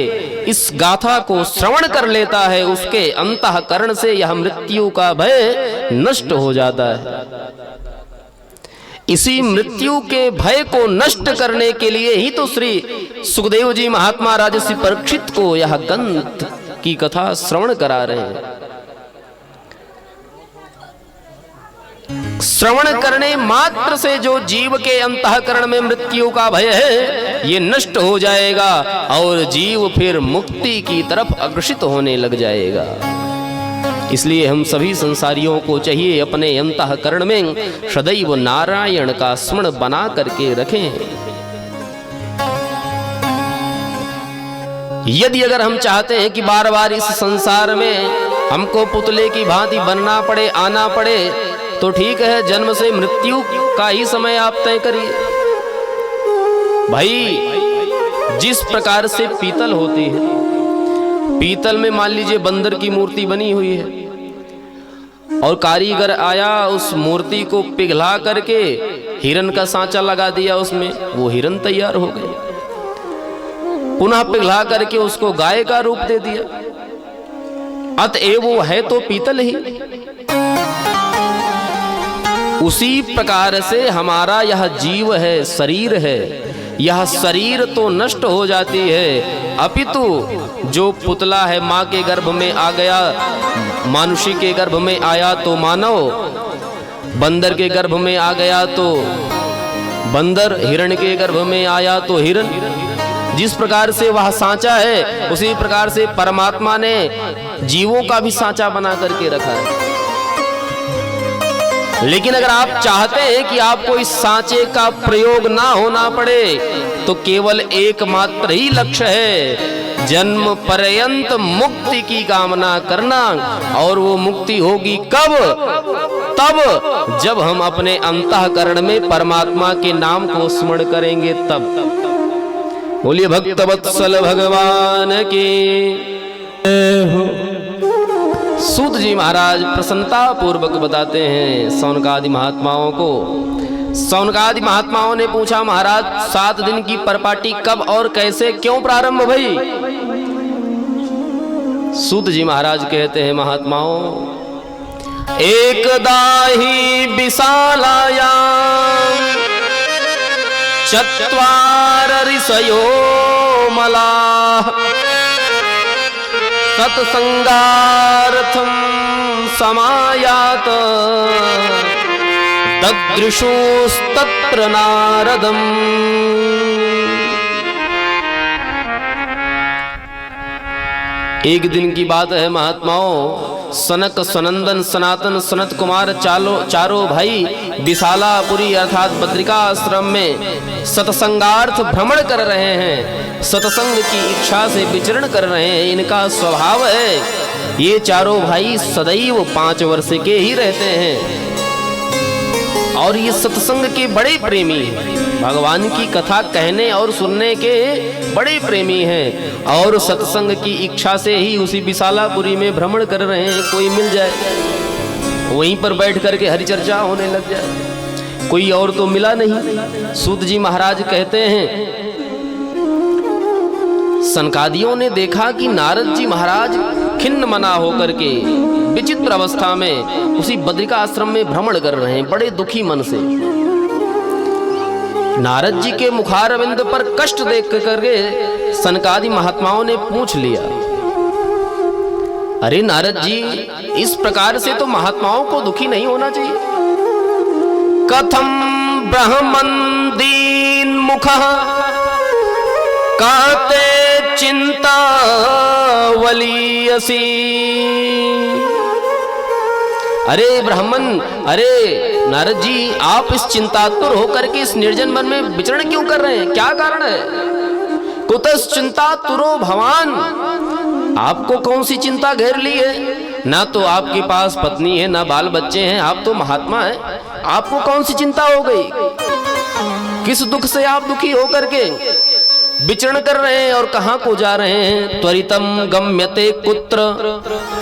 इस गाथा को श्रवण कर लेता है उसके अंतःकरण से यह मृत्यु का भय नष्ट हो जाता है। इसी मृत्यु के भय को नष्ट करने के लिए ही तो श्री सुखदेव जी महात्मा राजर्षि परीक्षित को यह ग्रंथ की कथा श्रवण करा रहे हैं। श्रवण करने मात्र से जो जीव के अंतःकरण में मृत्यु का भय है ये नष्ट हो जाएगा और जीव फिर मुक्ति की तरफ अग्रसित होने लग जाएगा। इसलिए हम सभी संसारियों को चाहिए अपने अंतःकरण में सदैव नारायण का स्मरण बना करके रखें। यदि अगर हम चाहते हैं कि बार बार इस संसार में हमको पुतले की भांति बनना पड़े, आना पड़े, तो ठीक है, जन्म से मृत्यु का ही समय आप तय करिए। भाई जिस प्रकार से पीतल होती है, पीतल में मान लीजिए बंदर की मूर्ति बनी हुई है और कारीगर आया उस मूर्ति को पिघला करके हिरन का सांचा लगा दिया, उसमें वो हिरन तैयार हो गए। पुनः पिघला करके उसको गाय का रूप दे दिया, अतएव वो है तो पीतल ही। उसी प्रकार से हमारा यह जीव है, शरीर है, यह शरीर तो नष्ट हो जाती है, अपितु जो पुतला है माँ के गर्भ में आ गया, मानुषी के गर्भ में आया तो मानव, बंदर के गर्भ में आ गया तो बंदर, हिरण के गर्भ में आया तो हिरण। जिस प्रकार से वह सांचा है उसी प्रकार से परमात्मा ने जीवों का भी सांचा बना करके रखा है। लेकिन अगर आप चाहते हैं कि आपको इस सांचे का प्रयोग ना होना पड़े तो केवल एकमात्र ही लक्ष्य है, जन्म पर्यंत मुक्ति की कामना करना। और वो मुक्ति होगी कब? तब जब हम अपने अंतःकरण में परमात्मा के नाम को स्मरण करेंगे तब। बोलिए भक्तवत्सल भगवान की। सूत जी महाराज प्रसन्नता पूर्वक बताते हैं सौनकादि महात्माओं को। सौनकादि महात्माओं ने पूछा, महाराज 7 दिन की परपाटी कब और कैसे क्यों प्रारंभ भई? सूत जी महाराज कहते हैं, महात्माओं, एकदाहि विशालायां चत्वार ऋषयो मलाः सत्संगार्थं समायात ददृशुस्तत्र नारदम्। एक दिन की बात है महात्माओं, सनक, सनंदन, सनातन, सनत कुमार चारों भाई विशालापुरी अर्थात बद्रिका आश्रम में सत्संगार्थ भ्रमण कर रहे हैं, सत्संग की इच्छा से विचरण कर रहे हैं। इनका स्वभाव है, ये चारों भाई सदैव 5 वर्ष के ही रहते हैं और ये सत्संग के बड़े प्रेमी हैं, भगवान की कथा कहने और सुनने के बड़े प्रेमी हैं और सत्संग की इच्छा से ही उसी विशालापुरी में भ्रमण कर रहे हैं। कोई मिल जाए वहीं पर बैठ करके हरिचर्चा होने लग जाए, कोई और तो मिला नहीं। सूत जी महाराज कहते हैं, सनकादियों ने देखा कि नारद जी महाराज खिन्न मना होकर के विचित्र अवस्था में उसी बद्रिका आश्रम में भ्रमण कर रहे हैं बड़े दुखी मन से। नारद जी के मुखारविंद पर कष्ट देख करके सनकादि महात्माओं ने पूछ लिया, अरे नारद जी, इस प्रकार से तो महात्माओं को दुखी नहीं होना चाहिए। कथम ब्रह्मन दीन मुखः काते चिंता वलीयसी। अरे ब्राह्मण, अरे नारद जी, आप इस चिंतातुर होकर के इस निर्जन मन में विचरण क्यों कर रहे हैं? क्या कारण है? कुतस चिंतातुरो भवान, आपको कौन सी चिंता घेर ली है? ना तो आपके पास पत्नी है, ना बाल बच्चे हैं, आप तो महात्मा हैं, आपको कौन सी चिंता हो गई? किस दुख से आप दुखी होकर के विचरण कर रहे हैं और कहां को जा रहे हैं? त्वरितम गम्यते कुत्र,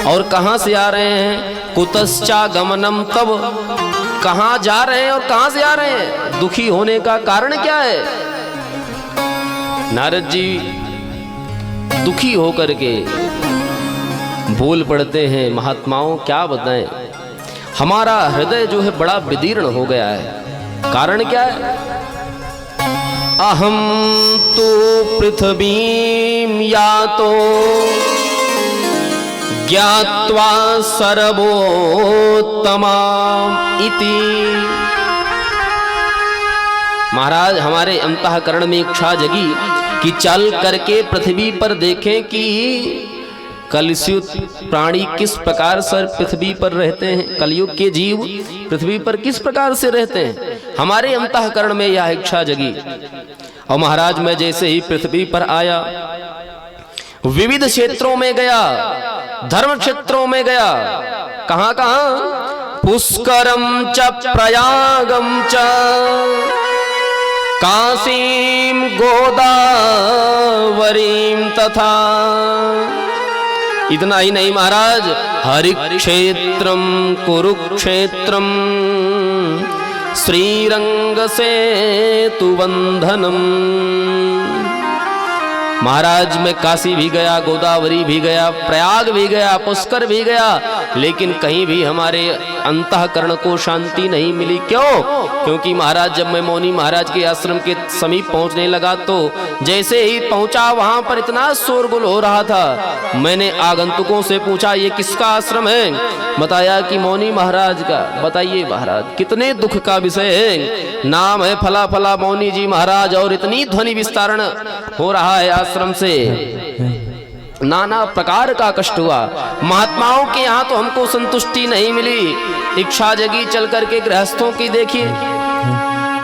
और कहां से आ रहे हैं? कुतश्चा गमनम तब, कहां जा रहे हैं और कहां से आ रहे हैं? दुखी होने का कारण क्या है? नारद जी दुखी होकर के बोल पड़ते हैं, महात्माओं क्या बताएं, हमारा हृदय जो है बड़ा विदीर्ण हो गया है। कारण क्या है? अहम तो पृथ्वीं यातो ज्ञात्वा सर्वोत्तमा इति। महाराज, हमारे अंतःकरण में इच्छा जगी कि चल करके पृथ्वी पर देखें कि कलयुग प्राणी किस प्रकार से पृथ्वी पर रहते हैं, कलयुग के जीव पृथ्वी पर किस प्रकार से रहते हैं। हमारे अंतःकरण में यह इच्छा जगी और महाराज मैं जैसे ही पृथ्वी पर आया, विविध क्षेत्रों में गया, धर्म क्षेत्रों में गया। कहां कहां? पुष्करम च प्रयागम च काशीम गोदावरीम तथा। इतना ही नहीं महाराज, हरिक्षेत्रम कुरुक्षेत्रम श्रीरंगसेतुबंधनम। महाराज मैं काशी भी गया, गोदावरी भी गया, प्रयाग भी गया, पुष्कर भी गया, लेकिन कहीं भी हमारे अंतःकरण को शांति नहीं मिली। क्यों? क्योंकि महाराज जब मैं मौनी महाराज के आश्रम के समीप पहुंचने लगा तो जैसे ही पहुंचा वहां पर इतना शोरगुल हो रहा था। मैंने आगंतुकों से पूछा ये किसका आश्रम है? बताया कि मौनी महाराज का। बताइए महाराज कितने दुख का विषय है, नाम है फला फला मौनी जी महाराज और इतनी ध्वनि विस्तारण हो रहा है आश्रम से, नाना प्रकार का कष्ट हुआ। महात्माओं के यहाँ तो हमको संतुष्टि नहीं मिली, इच्छा जगी चल करके गृहस्थों की। देखिए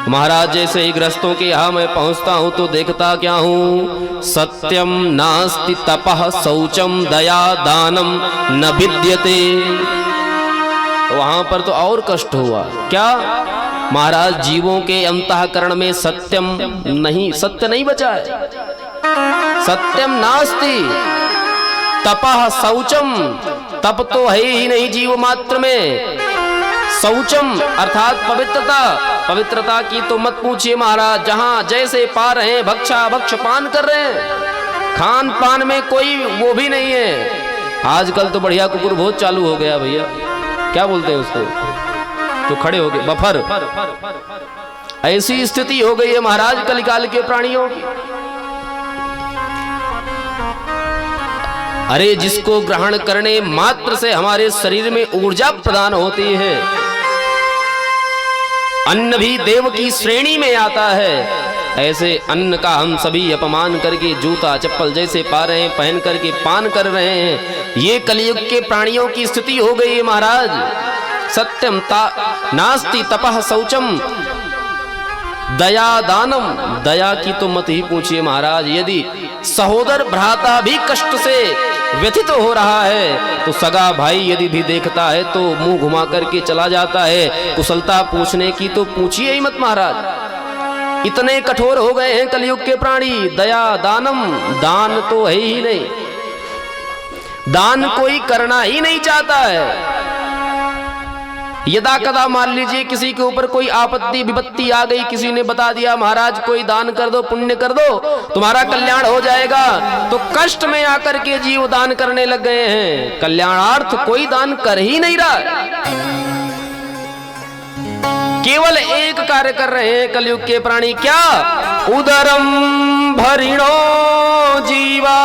महाराज जैसे ही गृहस्थों के यहाँ मैं पहुंचता हूं तो देखता क्या हूं? सत्यम नास्ति तपः शौचम दया दानम न विद्यते। वहां पर तो और कष्ट हुआ। क्या महाराज? जीवों के अंतःकरण में सत्यम नहीं, सत्य नहीं बचा है। सत्यम नास्ति तपः शौचम, तप तो है ही नहीं जीव मात्र में। शौचम अर्थात पवित्रता, पवित्रता की तो मत पूछिए महाराज। जहां जैसे पा रहे हैं भक्षा भक्ष पान कर रहे हैं, खान पान में कोई वो भी नहीं है। आजकल तो बढ़िया कुकुर भोज चालू हो गया भैया, क्या बोलते हैं उसको, जो खड़े हो गए बफर। ऐसी स्थिति हो गई है महाराज कलिकाल के प्राणियों की। अरे जिसको ग्रहण करने मात्र से हमारे शरीर में ऊर्जा प्रदान होती है, अन्न भी देव की श्रेणी में आता है, ऐसे अन्न का हम सभी अपमान करके जूता चप्पल जैसे पा रहे हैं पहन करके पान कर रहे हैं। ये कलयुग के प्राणियों की स्थिति हो गई है महाराज। सत्यम नास्ति तपः शौचम दया दानम, दया की तो मत ही पूछिए महाराज। यदि सहोदर भ्राता भी कष्ट से व्यथित हो रहा है तो सगा भाई यदि भी देखता है तो मुंह घुमा करके चला जाता है। कुशलता पूछने की तो पूछिए ही मत महाराज। इतने कठोर हो गए हैं कलयुग के प्राणी। दया दानम, दान तो है ही नहीं, दान कोई करना ही नहीं चाहता है। यदा कदा मान लीजिए किसी के ऊपर कोई आपत्ति विपत्ति आ गई, किसी ने बता दिया महाराज कोई दान कर दो, पुण्य कर दो, तुम्हारा कल्याण हो जाएगा, तो कष्ट में आकर के जीव दान करने लग गए हैं। कल्याणार्थ कोई दान कर ही नहीं रहा, केवल एक कार्य कर रहे हैं कलयुग के प्राणी, क्या? उदरम भरिणो जीवा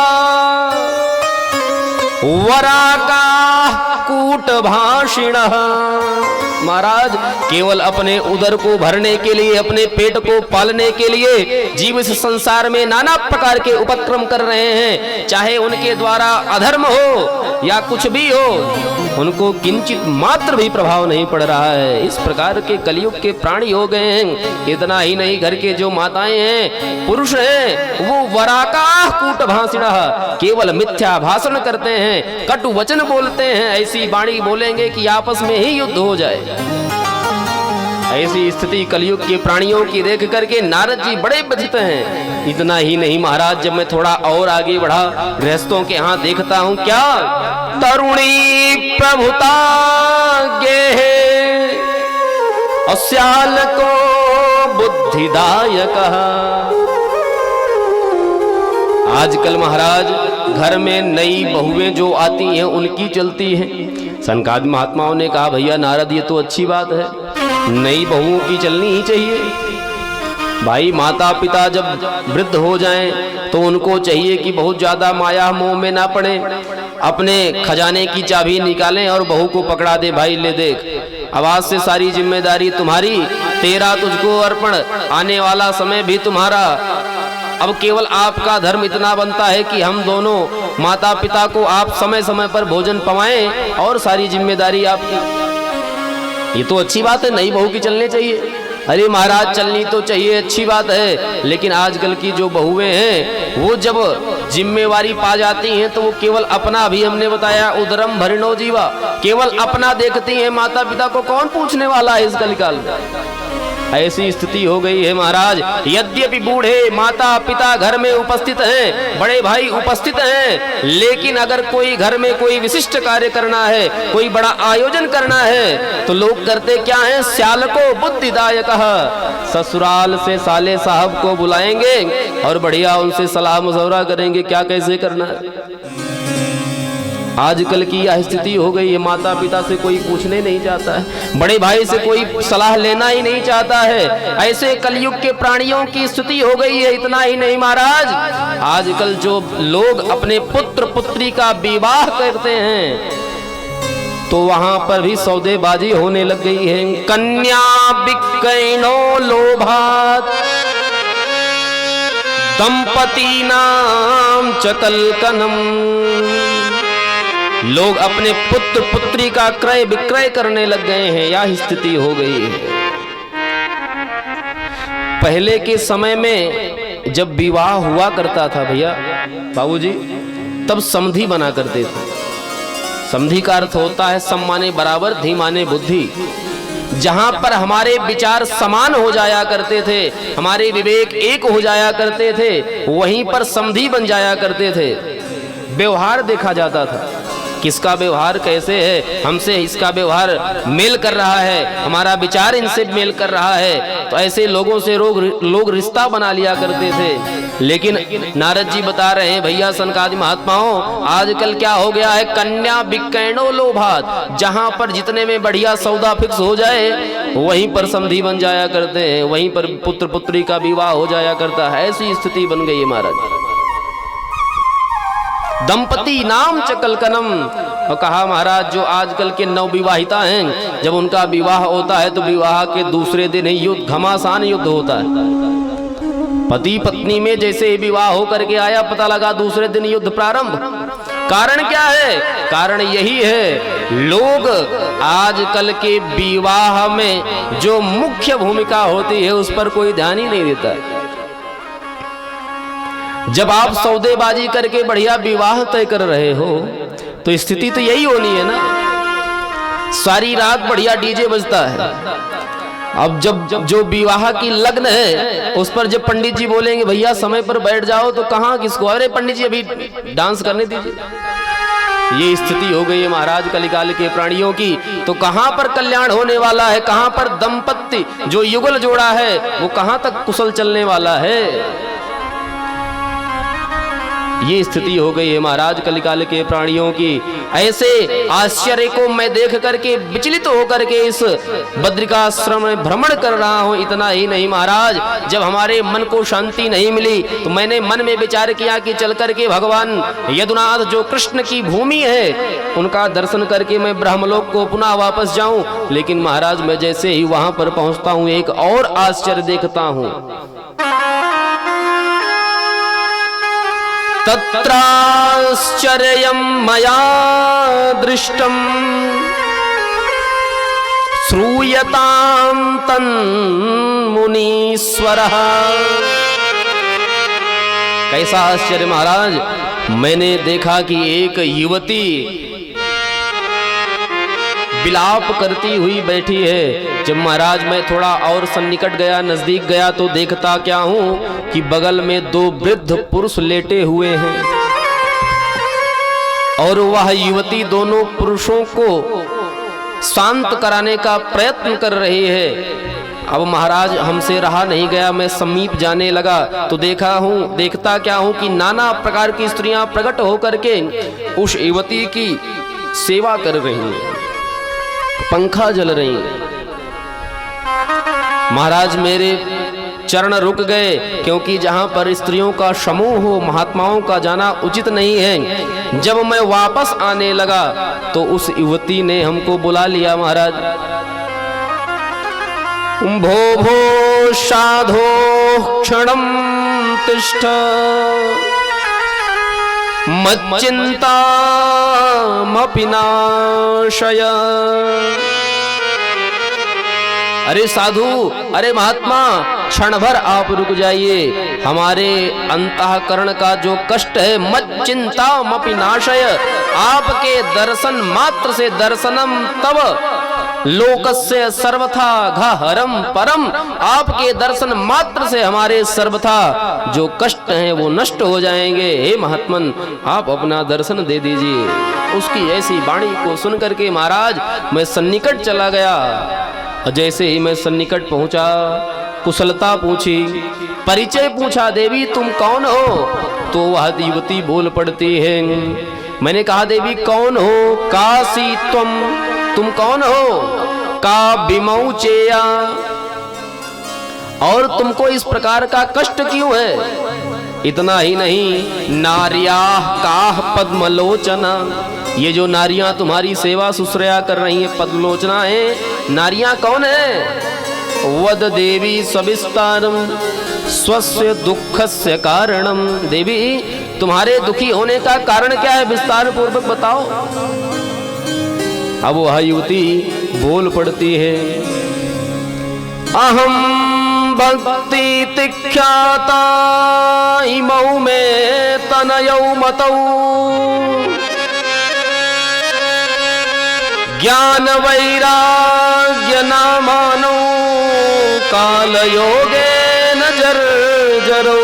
वराका कूट भाषिण। महाराज केवल अपने उदर को भरने के लिए, अपने पेट को पालने के लिए जीव इस संसार में नाना प्रकार के उपक्रम कर रहे हैं, चाहे उनके द्वारा अधर्म हो या कुछ भी हो, उनको किंचित मात्र भी प्रभाव नहीं पड़ रहा है। इस प्रकार के कलयुग के प्राणी हो गए हैं। इतना ही नहीं, घर के जो माताएं हैं, पुरुष हैं, वो वराका कूट भाषिण, केवल मिथ्या भाषण करते हैं, कटु वचन बोलते हैं, ऐसी वाणी बोलेंगे कि आपस में ही युद्ध हो जाए। ऐसी स्थिति कलयुग के प्राणियों की देख करके नारद जी बड़े बचते हैं। इतना ही नहीं महाराज, जब मैं थोड़ा और आगे बढ़ा, गृहस्थों के यहाँ देखता हूँ क्या? तरुणी प्रभुता गे अस्याल को बुद्धिदायक। आजकल महाराज घर में नई बहुएं जो आती हैं उनकी चलती हैं। सनकादि महात्माओं ने कहा भैया नारद ये तो अच्छी बात है, नई बहुओं की चलनी ही चाहिए। भाई माता पिता जब वृद्ध हो जाएं तो उनको चाहिए कि बहुत ज्यादा माया मोह में ना पड़े, अपने खजाने की चाबी निकालें और बहू को पकड़ा दे, भाई ले देख, अब आज से सारी जिम्मेदारी तुम्हारी, तेरा तुझको अर्पण, आने वाला समय भी तुम्हारा। अब केवल आपका धर्म इतना बनता है कि हम दोनों माता पिता को आप समय समय पर भोजन पवाएं और सारी जिम्मेदारी आपकी। ये तो अच्छी बात है, नई बहू की चलनी चाहिए। अरे महाराज चलनी तो चाहिए, अच्छी बात है, लेकिन आजकल की जो बहुएं हैं वो जब जिम्मेवारी पा जाती हैं तो वो केवल अपना, भी हमने बताया उदरम भरिणो जीवा, केवल अपना देखती हैं, माता पिता को कौन पूछने वाला है इस कलिकाल में। ऐसी स्थिति हो गई है महाराज। यद्यपि बूढ़े माता पिता घर में उपस्थित हैं, बड़े भाई उपस्थित हैं, लेकिन अगर कोई घर में कोई विशिष्ट कार्य करना है, कोई बड़ा आयोजन करना है, तो लोग करते क्या हैं? स्याल को बुद्धिदायक, ससुराल से साले साहब को बुलाएंगे और बढ़िया उनसे सलाह मशवरा करेंगे क्या कैसे करना है। आजकल की यह स्थिति हो गई है, माता पिता से कोई पूछने नहीं चाहता है, बड़े भाई से कोई सलाह लेना ही नहीं चाहता है। ऐसे कलयुग के प्राणियों की स्थिति हो गई है। इतना ही नहीं महाराज, आजकल जो लोग अपने पुत्र पुत्री का विवाह करते हैं तो वहां पर भी सौदेबाजी होने लग गई है। कन्या विक्रयणो लोभात दंपति नाम चकलकनम। लोग अपने पुत्र पुत्री का क्रय विक्रय करने लग गए हैं, यह स्थिति हो गई है। पहले के समय में जब विवाह हुआ करता था भैया बाबूजी, तब समधी बना करते थे। समधी का अर्थ होता है सम्माने बराबर धीमाने बुद्धि। जहां पर हमारे विचार समान हो जाया करते थे, हमारे विवेक एक हो जाया करते थे, वहीं पर समधी बन जाया करते थे। व्यवहार देखा जाता था, किसका व्यवहार कैसे है, हमसे इसका व्यवहार मेल कर रहा है, हमारा विचार इनसे मेल कर रहा है, तो ऐसे लोगों से लोग रिश्ता बना लिया करते थे। लेकिन नारद जी बता रहे हैं भैया सनकादि महात्माओं, आजकल क्या हो गया है? कन्या विक्रयणो लोभात। जहां पर जितने में बढ़िया सौदा फिक्स हो जाए वहीं पर समधी बन जाया करते हैं, वहीं पर पुत्र पुत्री का विवाह हो जाया करता है। ऐसी स्थिति बन गई है महाराज। दंपति नाम चकलकनम। और कहा महाराज जो आजकल के नवविवाहिता हैं, जब उनका विवाह होता है तो विवाह के दूसरे दिन ही युद्ध, घमासान युद्ध होता है। पति पत्नी में जैसे विवाह होकर के आया, पता लगा दूसरे दिन युद्ध प्रारंभ। कारण क्या है? कारण यही है, लोग आजकल के विवाह में जो मुख्य भूमिका होती है उस पर कोई ध्यान ही नहीं देता। जब आप सौदेबाजी करके बढ़िया विवाह तय कर रहे हो तो स्थिति तो यही होनी है ना, सारी रात बढ़िया डीजे बजता है। अब जब जो विवाह की लग्न है उस पर जब पंडित जी बोलेंगे भैया समय पर बैठ जाओ, तो कहाँ किसको, अरे पंडित जी अभी डांस करने दीजिए, ये स्थिति हो गई है महाराज कलिकाल के प्राणियों की। तो कहां पर कल्याण होने वाला है, कहां पर दंपत्ति जो युगल जोड़ा है वो कहां तक कुशल चलने वाला है, ये स्थिति हो गई है महाराज कलिकाल के प्राणियों की। ऐसे आश्चर्य को मैं देख करके विचलित होकर के इस बद्रिकाश्रम में भ्रमण कर रहा हूं। इतना ही नहीं महाराज, जब हमारे मन को शांति नहीं मिली तो मैंने मन में विचार किया कि चल करके भगवान यदुनाथ जो कृष्ण की भूमि है उनका दर्शन करके मैं ब्रह्मलोक को पुनः वापस जाऊं। लेकिन महाराज मैं जैसे ही वहां पर पहुंचता हूं एक और आश्चर्य देखता हूं। तत्राश्चर्यं मया दृष्टं श्रूयतां तन्मुनीश्वरः। कैसा आश्चर्य महाराज, मैंने देखा कि एक युवती विलाप करती हुई बैठी है। जब महाराज मैं थोड़ा और सन्निकट गया, नजदीक गया तो देखता क्या हूं कि बगल में दो वृद्ध पुरुष लेटे हुए हैं और वह युवती दोनों पुरुषों को शांत कराने का प्रयत्न कर रही है। अब महाराज हमसे रहा नहीं गया, मैं समीप जाने लगा तो देखता क्या हूं कि नाना प्रकार की स्त्रियां प्रकट होकर के उस युवती की सेवा कर रही हैं, पंखा जल रही हैं। महाराज मेरे चरण रुक गए, क्योंकि जहां पर स्त्रियों का समूह हो महात्माओं का जाना उचित नहीं है। जब मैं वापस आने लगा तो उस युवती ने हमको बुला लिया। महाराज भो भो साधो क्षणं तिष्ठ मच्चिंतामपि नाशय। अरे साधु, अरे महात्मा, क्षण भर आप रुक जाइए। हमारे अंतःकरण का जो कष्ट है मच्चिंतामपि नाशय, आपके दर्शन मात्र से दर्शनम तव लोकस्य सर्वथा घहरम परम, आपके दर्शन मात्र से हमारे सर्वथा जो कष्ट हैं वो नष्ट हो जाएंगे। हे महात्मन, आप अपना दर्शन दे दीजिए। उसकी ऐसी वाणी को सुन करके महाराज मैं सन्निकट चला गया। जैसे ही मैं सन्निकट पहुंचा, कुशलता पूछी, परिचय पूछा, देवी तुम कौन हो? तो वह युवती बोल पड़ती है। मैंने कहा देवी कौन हो? कासी तुम कौन हो? का विमौचेया, और तुमको इस प्रकार का कष्ट क्यों है? इतना ही नहीं, नार्याः काः पद्मलोचना, ये जो नारियां तुम्हारी सेवा शुश्रूषा कर रही हैं पद्मलोचना है, नारियां कौन है? वद देवी सविस्तारम स्वस्य दुःखस्य कारणम, देवी तुम्हारे दुखी होने का कारण क्या है, विस्तार पूर्वक बताओ। अब वह युवती बोल पड़ती है, अहम भक्ति तिख्याता इमौ में तनयौ मतौ ज्ञान वैराग्य नामानो काल योगे न जर्जरो।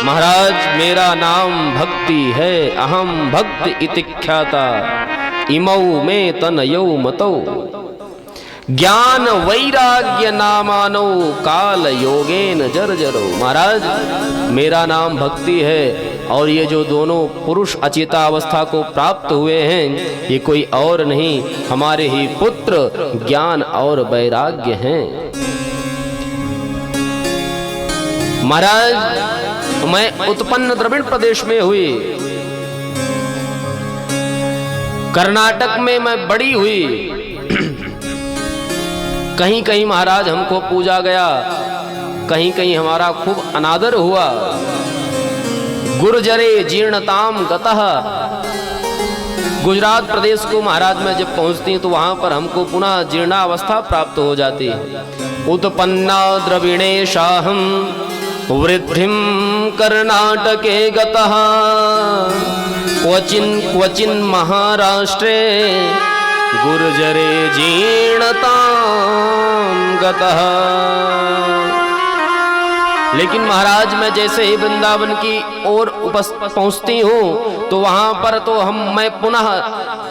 महाराज मेरा नाम भक्ति है, अहम भक्ति इति ख्याता इमौ में तनयौ मतौ ज्ञान वैराग्य नामानो काल योगेन जर्जरो। महाराज मेरा नाम भक्ति है और ये जो दोनों पुरुष अचेता अवस्था को प्राप्त हुए हैं ये कोई और नहीं, हमारे ही पुत्र ज्ञान और वैराग्य हैं। महाराज मैं उत्पन्न द्रविड़ प्रदेश में हुई, कर्नाटक में मैं बड़ी हुई। कहीं कहीं महाराज हमको पूजा गया, कहीं कहीं हमारा खूब अनादर हुआ। गुर्जरे जीर्णताम गतः, गुजरात प्रदेश को महाराज में जब पहुंचती तो वहां पर हमको पुनः जीर्णावस्था प्राप्त हो जाती है। उत्पन्ना द्रविणेशाहम वृद्धिम कर्नाटके गतः क्वचिन महाराष्ट्रे गुर्जरे जीर्णतां गतः। लेकिन महाराज मैं जैसे ही वृंदावन की ओर पहुंचती हूँ तो वहां पर तो मैं पुनः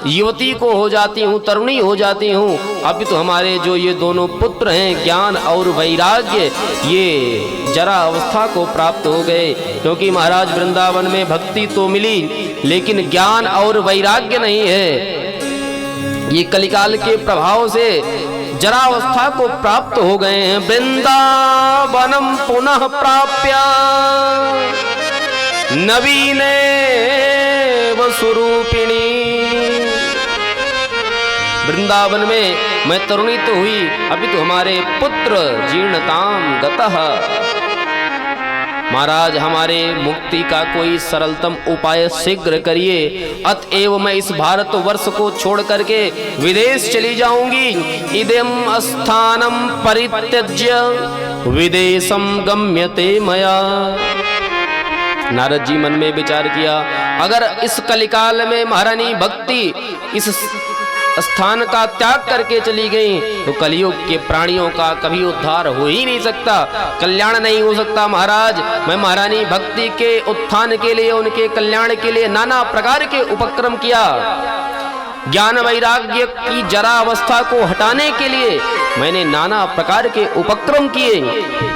युवती को हो जाती हूँ, तरुणी हो जाती हूँ। अभी तो हमारे जो ये दोनों पुत्र हैं ज्ञान और वैराग्य, ये जरा अवस्था को प्राप्त हो गए। क्योंकि महाराज वृंदावन में भक्ति तो मिली लेकिन ज्ञान और वैराग्य नहीं है। ये कलिकाल के प्रभाव से जरा अवस्था को प्राप्त हो गए हैं। वृंदावनम पुनः प्राप्य नवीने स्वरूपिणी। वृंदावन में मैं तरुणी तो हुई, अभी तो हमारे पुत्र जीर्णताम गतः। महाराज हमारे मुक्ति का कोई सरलतम उपाय शीघ्र करिए, अतएव मैं इस भारत वर्ष को छोड़ करके विदेश चली जाऊंगी। इदं स्थानम परित्यज्य विदेशम गम्यते मया। नारद जी मन में विचार किया, अगर इस कलिकाल में महारानी भक्ति इस स्थान का त्याग करके चली गई तो कलयुग के प्राणियों का कभी उद्धार हो ही नहीं सकता, कल्याण नहीं हो सकता। महाराज मैं महारानी भक्ति के उत्थान के लिए, उनके कल्याण के लिए नाना प्रकार के उपक्रम किया। ज्ञान वैराग्य की जरा अवस्था को हटाने के लिए मैंने नाना प्रकार के उपक्रम किए।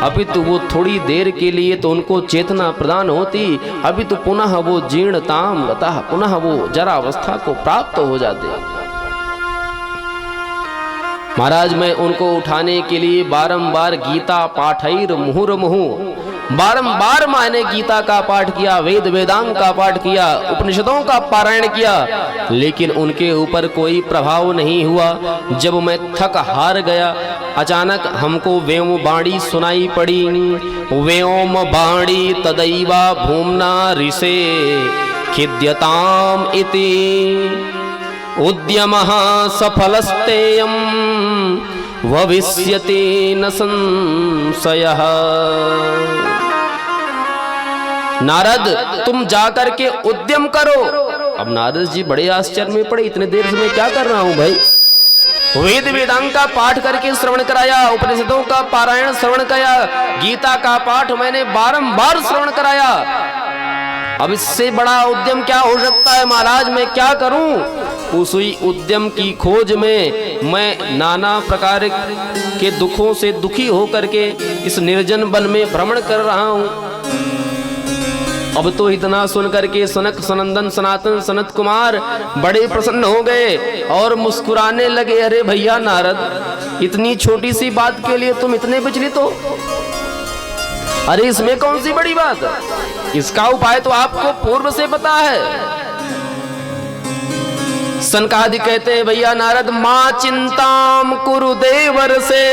अभी तो वो थोड़ी देर के लिए तो उनको चेतना प्रदान होती, अभी तो पुनः वो जीर्णताम गतः, पुनः वो जरा अवस्था को प्राप्त हो जाते। महाराज मैं उनको उठाने के लिए बारंबार गीता पाठैर मुहुर्मुहु, बारंबार मैंने गीता का पाठ किया, वेद वेदांग का पाठ किया, उपनिषदों का पारायण किया, लेकिन उनके ऊपर कोई प्रभाव नहीं हुआ। जब मैं थक हार गया, अचानक हमको व्योम बाणी सुनाई पड़ी। व्योम बाणी तदैवा भूमना ऋषे खिद्यताम इति उद्यमः सफलस्तेयं भविष्यति न संशयः। नारद तुम जाकर के उद्यम करो। अब नारद जी बड़े आश्चर्य में पड़े, इतने देर से मैं क्या कर रहा हूं भाई। वेद वेदांग का पाठ करके श्रवण कराया, उपनिषदों का पारायण श्रवण कराया, गीता का पाठ मैंने बारंबार श्रवण कराया। अब इससे बड़ा उद्यम क्या हो सकता है महाराज, मैं क्या करूं। उसी उद्यम की खोज में मैं नाना प्रकार के दुखों से दुखी होकर के इस निर्जन वन में भ्रमण कर रहा हूं। अब तो इतना सुन करके सनक सनंदन सनातन सनत कुमार बड़े प्रसन्न हो गए और मुस्कुराने लगे। अरे भैया नारद, इतनी छोटी सी बात के लिए तुम इतने विचलित हो। अरे इसमें कौन सी बड़ी बात, इसका उपाय तो आपको पूर्व से पता है। सनकादि कहते हैं भैया नारद मां चिंताम कुरु देवर से।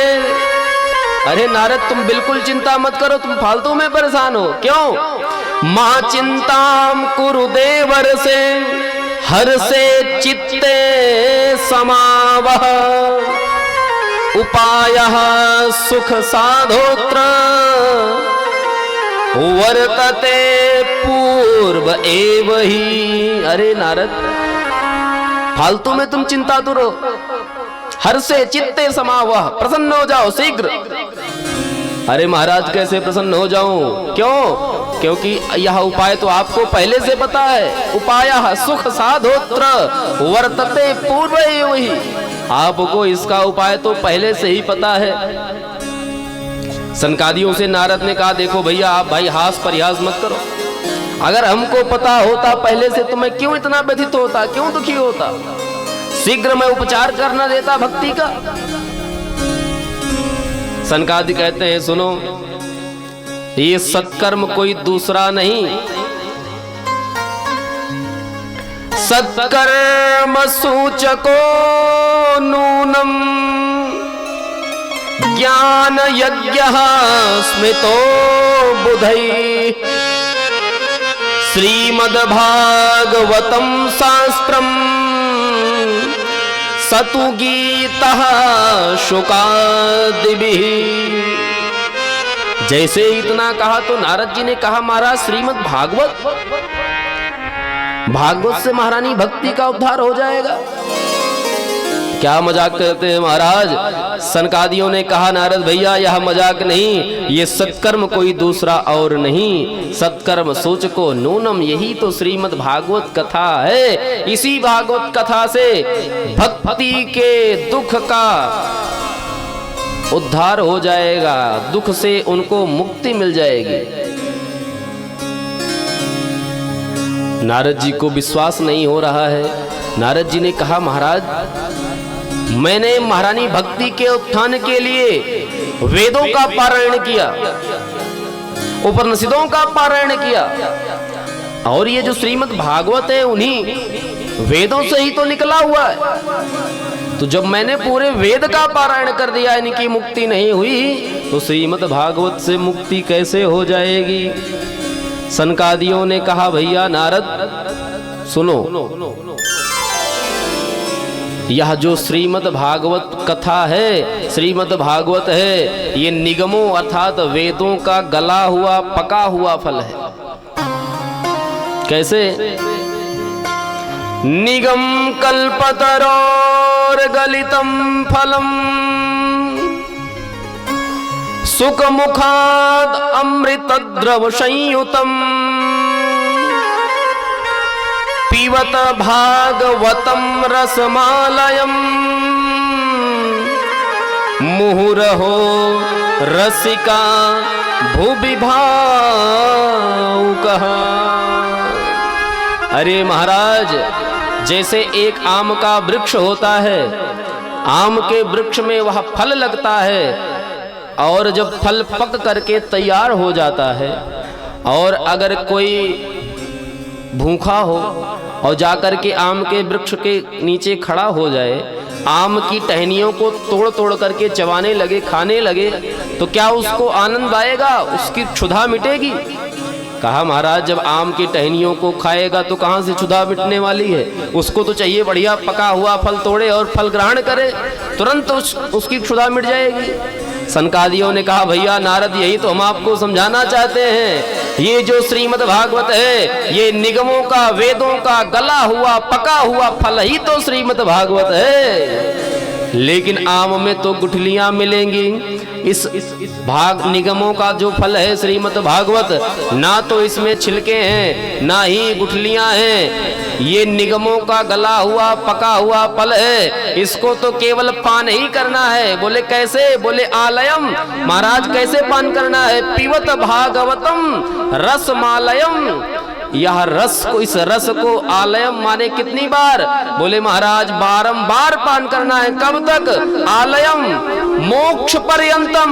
अरे नारद तुम बिल्कुल चिंता मत करो, तुम फालतू में परेशान हो क्यों। मां चिंताम कुरु देवर से हर से चित्ते समावह उपायः सुख साधोत्र वर्तते पूर्व एव ही। अरे नारद फालतू में तुम चिंता तो रहो, हर से चित्ते समावह, प्रसन्न हो जाओ शीघ्र। अरे महाराज कैसे प्रसन्न हो जाऊं, क्यों, क्योंकि यह उपाय तो आपको पहले से पता है। उपायः सुख साधोत्र वर्तते पूर्व एव ही। आपको इसका उपाय तो पहले से ही पता है। सनकादियों से नारद ने कहा देखो भैया आप भाई हास परिहास मत करो, अगर हमको पता होता पहले से तो मैं क्यों इतना व्यथित होता, क्यों दुखी होता। शीघ्र मैं उपचार करना देता भक्ति का। सनकादि कहते हैं सुनो, ये सत्कर्म कोई दूसरा नहीं, सत्कर्म सूचको नूनम ज्ञान यज्ञः स्मृतो बुधै श्रीमद्भागवतं शास्त्रम् सतु गीतः शुकादिभिः। जैसे इतना कहा तो नारद जी ने कहा महाराज श्रीमद् भागवत से महारानी भक्ति का उद्धार हो जाएगा। क्या मजाक करते हैं महाराज? सनकादियों ने कहा नारद भैया यह मजाक नहीं, ये सत्कर्म कोई दूसरा और नहीं, सत्कर्म सूचको नूनम, यही तो श्रीमद् भागवत कथा है। इसी भागवत कथा से भक्ति के दुख का उद्धार हो जाएगा, दुख से उनको मुक्ति मिल जाएगी। नारद जी को विश्वास नहीं हो रहा है। नारद जी ने कहा महाराज मैंने महारानी भक्ति के उत्थान के लिए वेदों का पारायण किया, उपनिषदों का पारायण किया, और ये जो श्रीमद् भागवत है उन्हीं वेदों से ही तो निकला हुआ है। तो जब मैंने पूरे वेद का पारायण कर दिया, इनकी मुक्ति नहीं हुई, तो श्रीमद् भागवत से मुक्ति कैसे हो जाएगी? सनकादियों ने कहा भैया नारद सुनो, यह जो श्रीमद् भागवत कथा है, श्रीमद् भागवत है, ये निगमों अर्थात वेदों का गला हुआ पका हुआ फल है। कैसे? निगम कल्पतरोर गलितम फलम सुख मुखाद अमृत द्रव संयुतम पीवत भागवतम रसमालयम मुहुरहो रसिका भुवि भावुकः। अरे महाराज जैसे एक आम का वृक्ष होता है, आम के वृक्ष में वह फल लगता है, और जब फल पक करके तैयार हो जाता है, और अगर कोई भूखा हो और जाकर के आम के वृक्ष के नीचे खड़ा हो जाए, आम की टहनियों को तोड़ तोड़ करके चबाने लगे, खाने लगे, तो क्या उसको आनंद आएगा? उसकी क्षुधा मिटेगी? कहा महाराज जब आम की टहनियों को खाएगा तो कहाँ से क्षुधा मिटने वाली है? उसको तो चाहिए बढ़िया पका हुआ फल तोड़े और फल ग्रहण करे, तुरंत उसकी क्षुधा मिट जाएगी। सनकादियों ने कहा भैया नारद यही तो हम आपको समझाना चाहते हैं, ये जो श्रीमद् भागवत है ये निगमों का वेदों का गला हुआ पका हुआ फल ही तो श्रीमद् भागवत है। लेकिन आम में तो गुठलियां मिलेंगी, इस भाग निगमों का जो फल है श्रीमद् भागवत, ना तो इसमें छिलके हैं ना ही गुठलियां हैं, ये निगमों का गला हुआ पका हुआ फल है, इसको तो केवल पान ही करना है। बोले कैसे? बोले आलयम, महाराज कैसे पान करना है? पीवत भागवतम रसमालयम, यह रस को, इस रस को आलयम माने कितनी बार? बोले महाराज बारंबार पान करना है। कब तक? आलयम मोक्ष पर्यंतम,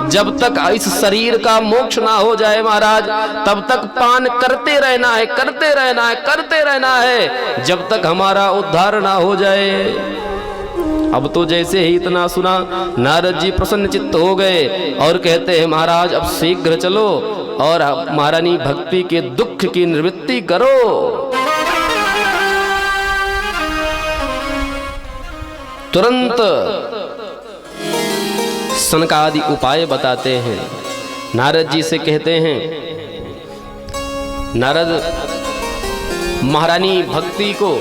जब तक इस शरीर का मोक्ष ना हो जाए महाराज तब तक पान करते रहना है, करते रहना है, करते रहना है, जब तक हमारा उद्धार ना हो जाए। अब तो जैसे ही इतना सुना नारद जी प्रसन्न चित्त हो गए और कहते हैं महाराज अब शीघ्र चलो और महारानी भक्ति के दुख की निवृत्ति करो। तुरंत सनकादि उपाय बताते हैं, नारद जी से कहते हैं नारद महारानी भक्ति को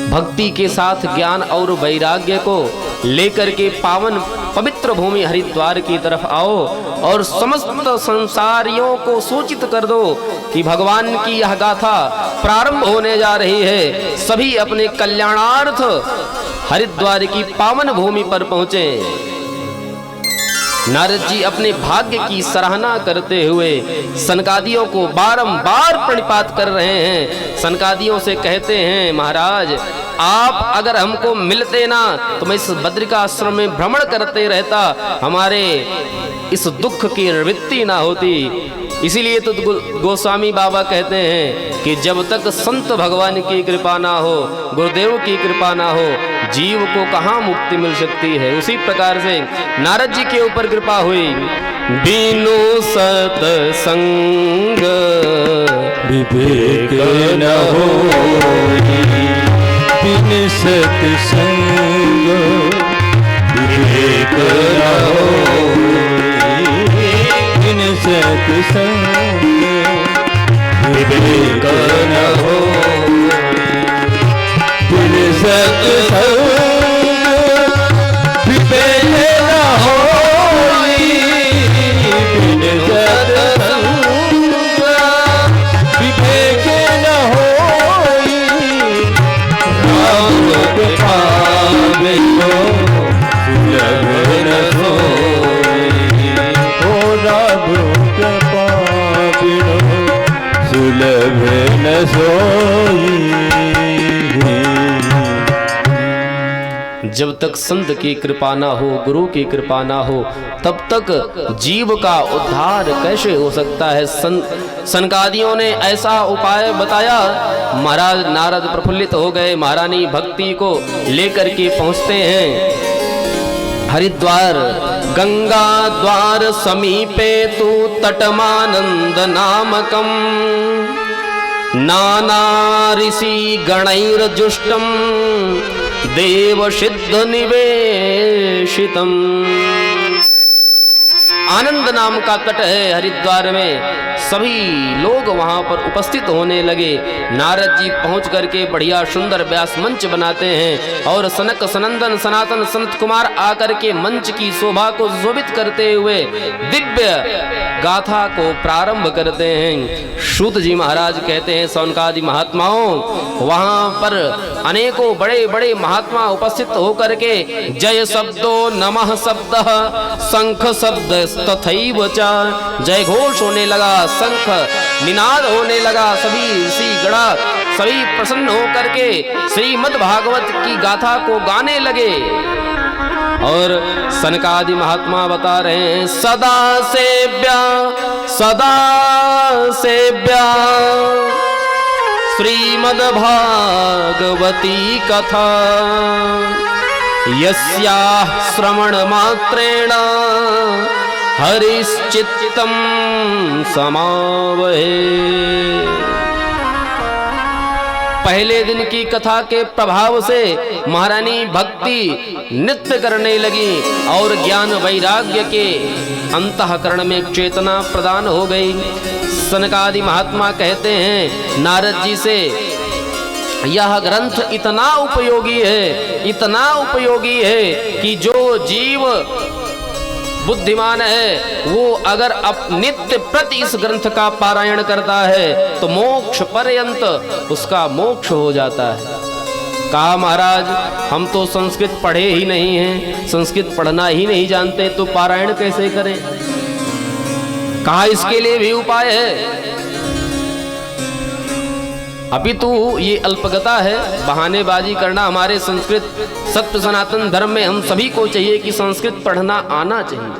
भक्ति के साथ ज्ञान और वैराग्य को लेकर के पावन पवित्र भूमि हरिद्वार की तरफ आओ और समस्त संसारियों को सूचित कर दो कि भगवान की यह गाथा प्रारंभ होने जा रही है। सभी अपने कल्याणार्थ हरिद्वार की पावन भूमि पर पहुंचे। नारद जी अपने भाग्य की सराहना करते हुए सनकादियों को बारंबार प्रणिपात कर रहे हैं। सनकादियों से कहते हैं महाराज आप अगर हमको मिलते ना तो मैं इस बद्रिकाश्रम में भ्रमण करते रहता, हमारे इस दुख की निवृत्ति ना होती। इसीलिए तो गोस्वामी बाबा कहते हैं कि जब तक संत भगवान की कृपा ना हो, गुरुदेव की कृपा ना हो, जीव को कहाँ मुक्ति मिल सकती है। उसी प्रकार से नारद जी के ऊपर कृपा हुई। बिनु सत्संग विवेक न होई, बिनु सत्संग विवेक न होई, बिनु सत्संग विवेक न होई। सत्संग विवेक न होई, बिन सत्संग विवेक न होई, राम कृपा बिनु सुलभ न सोई, ओ राम कृपा बिनु सुलभ न सोई। जब तक संत की कृपा ना हो, गुरु की कृपा ना हो, तब तक जीव का उद्धार कैसे हो सकता है। सनकादियों ने ऐसा उपाय बताया। महाराज नारद प्रफुल्लित हो गए, महारानी भक्ति को लेकर के पहुंचते हैं हरिद्वार। गंगा द्वार समीपे तु तटमानंद नामकम, नाना ऋषि गणैर्जुष्टम देव सिद्ध निवेशितम। आनंद नाम का तट है हरिद्वार में। सभी लोग वहां पर उपस्थित होने लगे। नारद जी पहुंच करके बढ़िया सुंदर व्यास मंच बनाते हैं और सनक सनंदन सनातन संत कुमार आकर के मंच की शोभा को शोभित करते हुए दिव्य गाथा को प्रारंभ करते हैं। सूत जी महाराज कहते हैं, सौनकादि महात्माओं, वहां पर अनेकों बड़े बड़े महात्मा उपस्थित होकर के जय शब्दो नमः शब्द शंख शब्द तथैव च, जय घोष होने लगा, शंख निनाद होने लगा। सभी ऋषि गणा सभी प्रसन्न होकर के श्रीमद् भागवत की गाथा को गाने लगे। और सनकादि महात्मा बता रहे हैं, सदा सेव्या श्रीमद् भागवती कथा, यस्याः श्रवण मात्रेण हरिश्चित्तम समावहे। पहले दिन की कथा के प्रभाव से महारानी भक्ति नृत्य करने लगी और ज्ञान वैराग्य के अंतःकरण में चेतना प्रदान हो गई। सनकादि महात्मा कहते हैं नारद जी से, यह ग्रंथ इतना उपयोगी है कि जो जीव बुद्धिमान है वो अगर नित्य प्रति इस ग्रंथ का पारायण करता है तो मोक्ष पर्यंत उसका मोक्ष हो जाता है। कहा महाराज हम तो संस्कृत पढ़े ही नहीं हैं, संस्कृत पढ़ना ही नहीं जानते, तो पारायण कैसे करें। कहा इसके लिए भी उपाय है। अपितु ये अल्पगता है, बहानेबाजी करना हमारे संस्कृत सत्य सनातन धर्म में हम सभी को चाहिए कि संस्कृत पढ़ना आना चाहिए।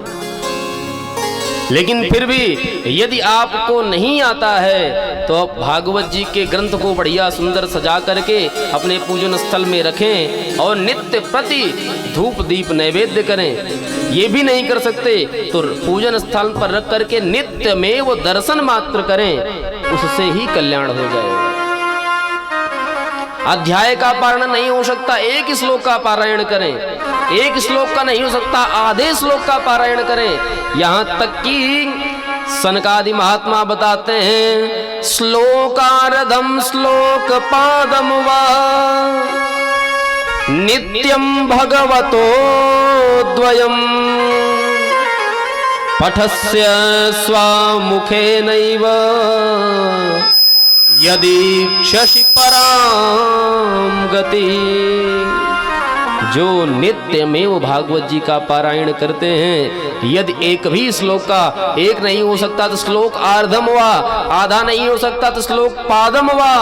लेकिन फिर भी यदि आपको नहीं आता है तो आप भागवत जी के ग्रंथ को बढ़िया सुंदर सजा करके अपने पूजन स्थल में रखें और नित्य प्रति धूप दीप नैवेद्य करें। ये भी नहीं कर सकते तो पूजन स्थल पर रख करके नित्य में वो दर्शन मात्र करें, उससे ही कल्याण हो जाएगा। अध्याय का पारायण नहीं हो सकता, एक श्लोक का पारायण करें। एक श्लोक का नहीं हो सकता, आधे श्लोक का पारायण करें। यहां तक कि सनकादि महात्मा बताते हैं, श्लोकार्धम श्लोक पादम वा नित्यं भगवतो द्वयम् पठस्य स्वामुखेनैव यदीक्षसि परां गति। जो नित्यमेव भागवत जी का पारायण करते हैं, यदि एक भी श्लोक का एक नहीं हो सकता तो श्लोक आर्धम वा, आधा नहीं हो सकता तो श्लोक पादम वा,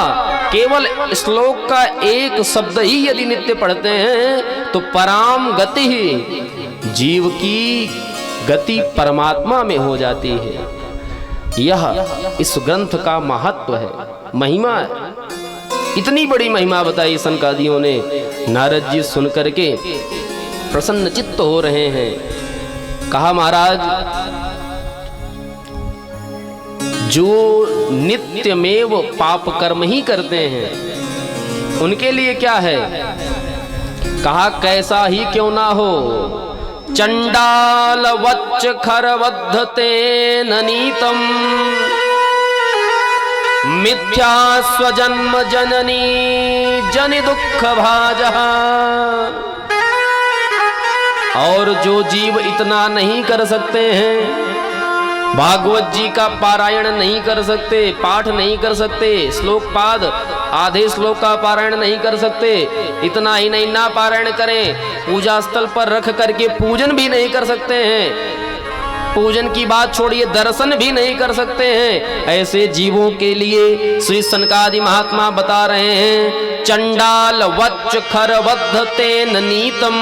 केवल श्लोक का एक शब्द ही यदि नित्य पढ़ते हैं तो पराम गति ही, जीव की गति परमात्मा में हो जाती है। यह इस ग्रंथ का महत्व है, महिमा है। इतनी बड़ी महिमा बताई सनकादियों ने। नारद जी सुन करके प्रसन्न चित्त हो रहे हैं। कहा महाराज जो नित्यमेव पाप कर्म ही करते हैं उनके लिए क्या है। कहा कैसा ही क्यों ना हो, चंडाल वच्च खरवद्धते ननीतम मिथ्या स्वजन्म जननी जनि दुख भाजः। और जो जीव इतना नहीं कर सकते हैं, भागवत जी का पारायण नहीं कर सकते, पाठ नहीं कर सकते, श्लोक पाद आधे श्लोक का पारायण नहीं कर सकते, इतना ही नहीं ना पारायण करें, पूजा स्थल पर रख करके पूजन भी नहीं कर सकते हैं, पूजन की बात छोड़िए दर्शन भी नहीं कर सकते हैं, ऐसे जीवों के लिए श्री सनकादि महात्मा बता रहे हैं, चंडाल वच्च खरबद्ध तेन नीतम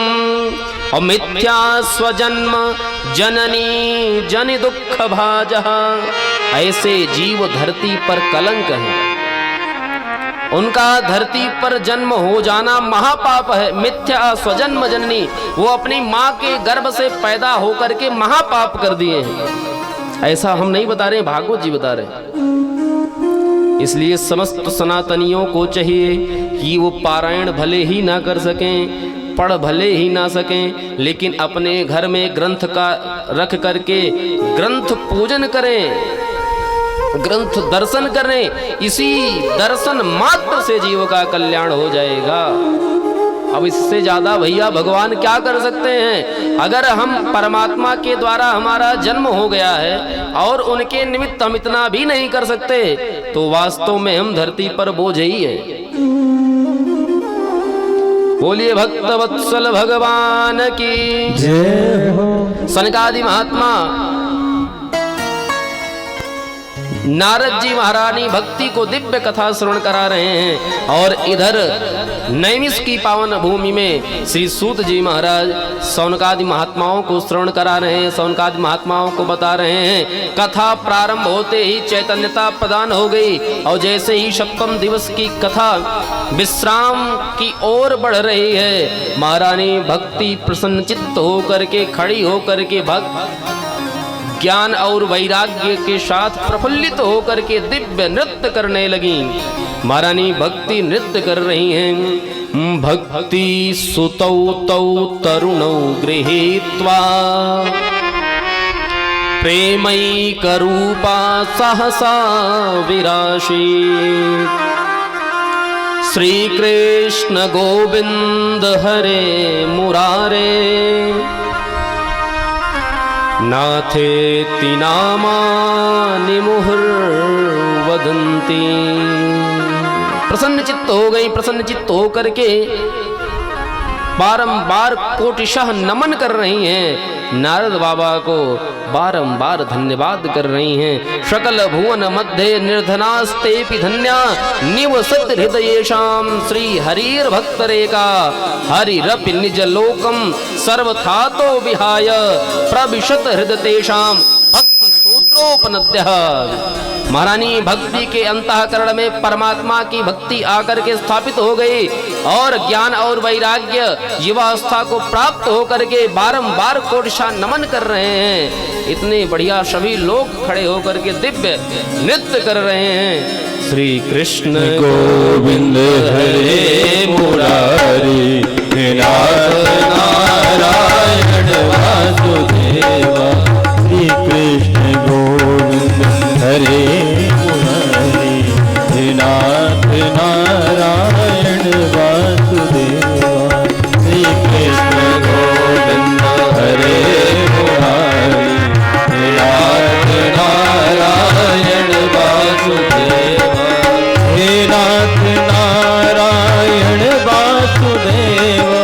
और मिथ्या स्वजन्म जननी जनि दुख भाजः। ऐसे जीव धरती पर कलंक है, उनका धरती पर जन्म हो जाना महापाप है। मिथ्या स्वजन्म जननी, वो अपनी माँ के गर्भ से पैदा होकर के महापाप कर दिए हैं। ऐसा हम नहीं बता रहे, भागवत जी बता रहे। इसलिए समस्त सनातनियों को चाहिए कि वो पारायण भले ही ना कर सकें, पढ़ भले ही ना सकें, लेकिन अपने घर में ग्रंथ का रख करके ग्रंथ पूजन करें, ग्रंथ दर्शन करें। इसी दर्शन मात्र से जीव का कल्याण हो जाएगा। अब इससे ज्यादा भैया भगवान क्या कर सकते हैं? अगर हम परमात्मा के द्वारा हमारा जन्म हो गया है और उनके निमित्त हम इतना भी नहीं कर सकते, तो वास्तव में हम धरती पर बोझ ही है। बोलिए भक्त वत्सल भगवान की जय हो। सनकादि महात्मा नारद जी महारानी भक्ति को दिव्य कथा श्रवण करा रहे हैं, और इधर नैमिष की पावन भूमि में श्री सूत जी महाराज सौनकादि महात्माओं को श्रवण करा रहे हैं, सौनकादि महात्माओं को बता रहे हैं। कथा प्रारंभ होते ही चैतन्यता प्रदान हो गई, और जैसे ही सप्तम दिवस की कथा विश्राम की ओर बढ़ रही है, महारानी भक्ति प्रसन्न चित्त होकर के खड़ी होकर के भक्त ज्ञान और वैराग्य के साथ प्रफुल्लित होकर के दिव्य नृत्य करने लगी। महारानी भक्ति नृत्य कर रही हैं। भक्ति सुतौ तौ तरुणौ गृहीत्वा प्रेमैकरूपा सहसा विराशीत्। श्री कृष्ण गोविंद हरे मुरारे नाथेति नामानि मुहुर्वदन्ति। प्रसन्न चित्त हो गई, प्रसन्न चित्त हो करके बारंबार कोटिशः नमन कर रही हैं, नारद बाबा को बारंबार धन्यवाद कर रही हैं। सकल भुवन मध्य निर्धनास्तेपि धन्या निवसत हृदयेषां श्री हरिर भक्त रेखा हरिरपि निज लोकम सर्वथातो विहाय प्रविशत हृदयेषां भक्ति सूत्रोपनद्यः। महारानी भक्ति के अंतःकरण में परमात्मा की भक्ति आकर के स्थापित हो गई, और ज्ञान और वैराग्य युवावस्था को प्राप्त होकर के बारंबार कोटिशः नमन कर रहे हैं। इतने बढ़िया सभी लोग खड़े होकर के दिव्य नृत्य कर रहे हैं। श्री कृष्ण गोविंद हरे मुरारी नारायण वासुदेवा। श्री कृष्ण गोविंद हरे मुरारी नाथ नारायण वासुदेवा। श्री कृष्ण गोविंद हरे मुरारी नाथ नारायण वासुदेवा। हे नाथ नारायण वासुदेवा,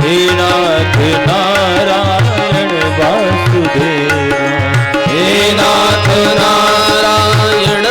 हे नाथ नारायण वासुदेवा, हे नाथ नारायण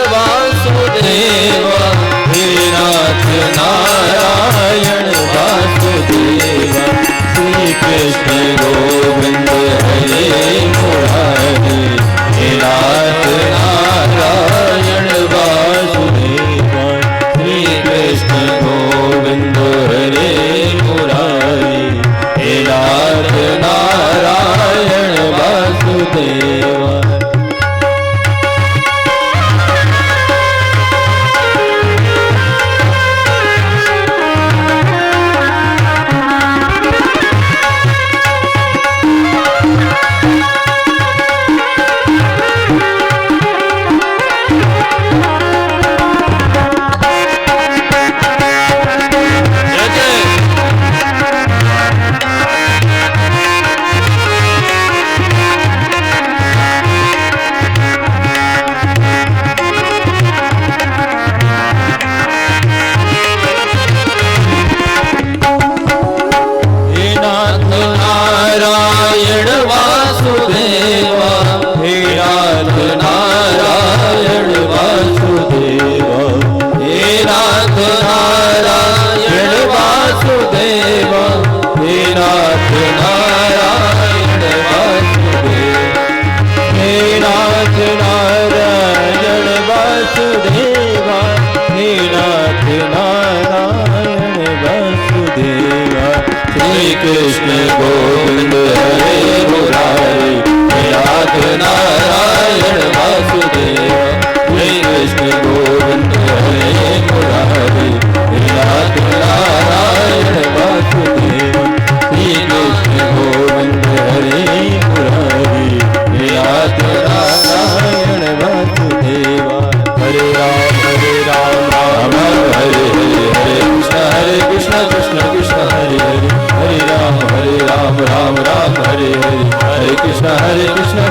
वासुदेवा हे नाथ नारायण वासुदेवा श्री कृष्ण गोविंद हरे मुरारी हे नाथ नारायण वासुदेवा श्री कृष्ण गोविंद हरे मुरारी हे नाथ नारायण वासुदेवा श्री कृष्ण गोविंद हरे मुरारी हे नाथ नारायण वासुदेवा हरे राम राम हरे हरे हरे कृष्ण कृष्ण कृष्ण हरे हरे हरे राम राम राम हरे हरे हरे कृष्ण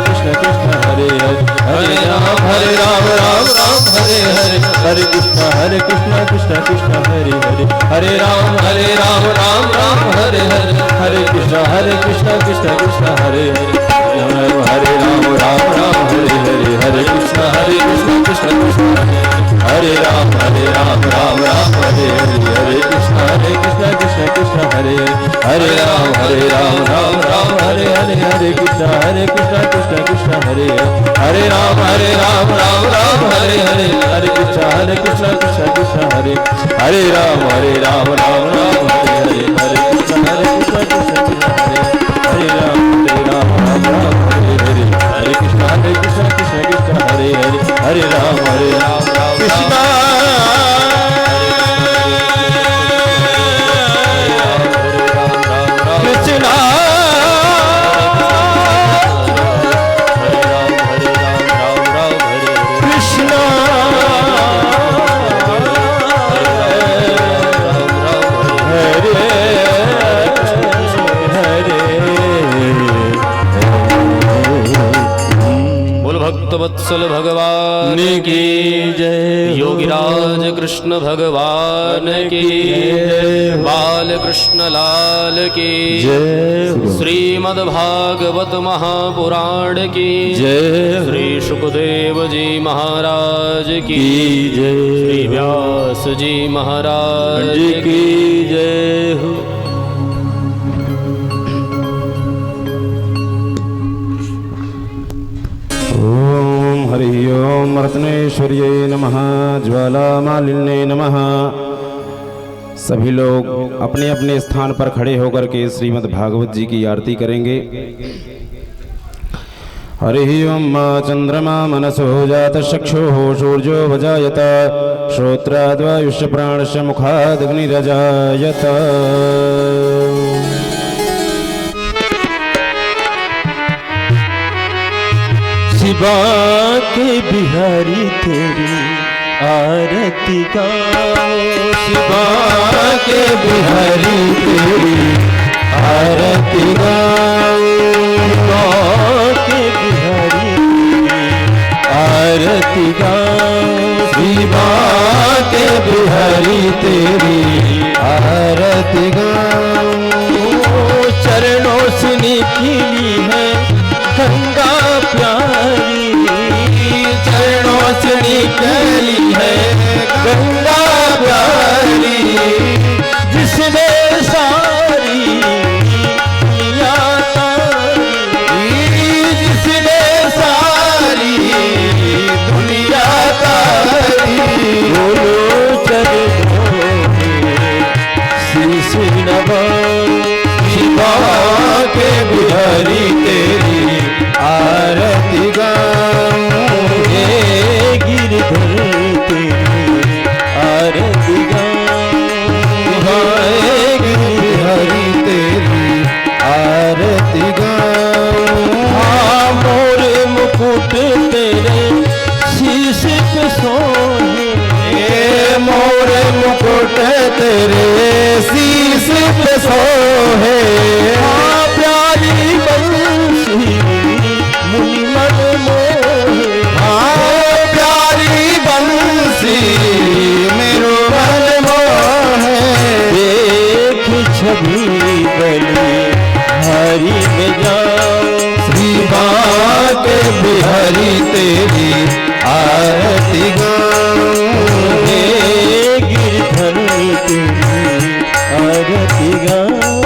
कृष्ण कृष्ण हरे हरे हरे राम राम राम हरे हरे हरे कृष्ण कृष्ण कृष्ण हरे हरे हरे राम राम राम हरे हरे हरे कृष्ण कृष्ण कृष्ण हरे हरे हरे राम राम हरे हरे हरे कृष्ण कृष्ण कृष्ण हरे राम राम हरे हरे हरे कृष्ण कृष्ण कृष्ण हरे हरे राम राम हरे हरे हरे कृष्ण कृष्ण कृष्ण हरे हरे राम राम हरे हरे हरे कृष्ण कृष्ण कृष्ण हरे हरे राम हरे राम हरे हरे हरे कृष्ण कृष्ण कृष्ण हरे हरे राम हरे हरे हरे कृष्ण कृष्ण कृष्ण हरे हरे राम कृष्ण वत्सल भगवान की जय। योगिराज कृष्ण भगवान की बाल कृष्ण लाल की जय। श्रीमद् भागवत महापुराण की जय। श्री सुखदेव जी महाराज की जय। श्री व्यास जी महाराज की जय हो। ओम हरि ओम रत्नेश्वर्ये नमः ज्वालामालिन्ये नमः। सभी लोग अपने अपने स्थान पर खड़े होकर के श्रीमद् भागवत जी की आरती करेंगे। हरि ओम चंद्रमा मनसो जात चक्षुः सूर्यो वजायत श्रोत्राद्वायुष्य प्राणस्य मुखादग्निरजायत। शिवा के बिहारी तेरी आरती गाओ। शिवा के बिहारी तेरी आरती गाओ। शिवा के बिहारी तेरी आरती गाओ। शिवा के बिहारी तेरी आरती गाओ। चरणों से निकली है गंगा प्यारी। चरणों से निकली है गंगा प्यारी। जिसने सारी दुनिया तारी। जिसने सारी दुनिया तारी। बोलो चरणों में शीश नवाओ। शिवा के बिहारी तेरी आरती गाऊं। गिरधर तेरी आरती गाऊं। गिरहरी तेरी आरती गाऊं। मोर मुकुट तेरे शीश पे सोहे। मोर मुकुट तेरे शीश पे सोहे। प्यारी बंसी मुनि मन मोहे। प्यारी बंसी मेरो मन मोहे। देख छवि बलि हरि में जाओ। श्री के बिहारी तेरी आरती गाऊं। गिरधर तेरी आरती गाऊं।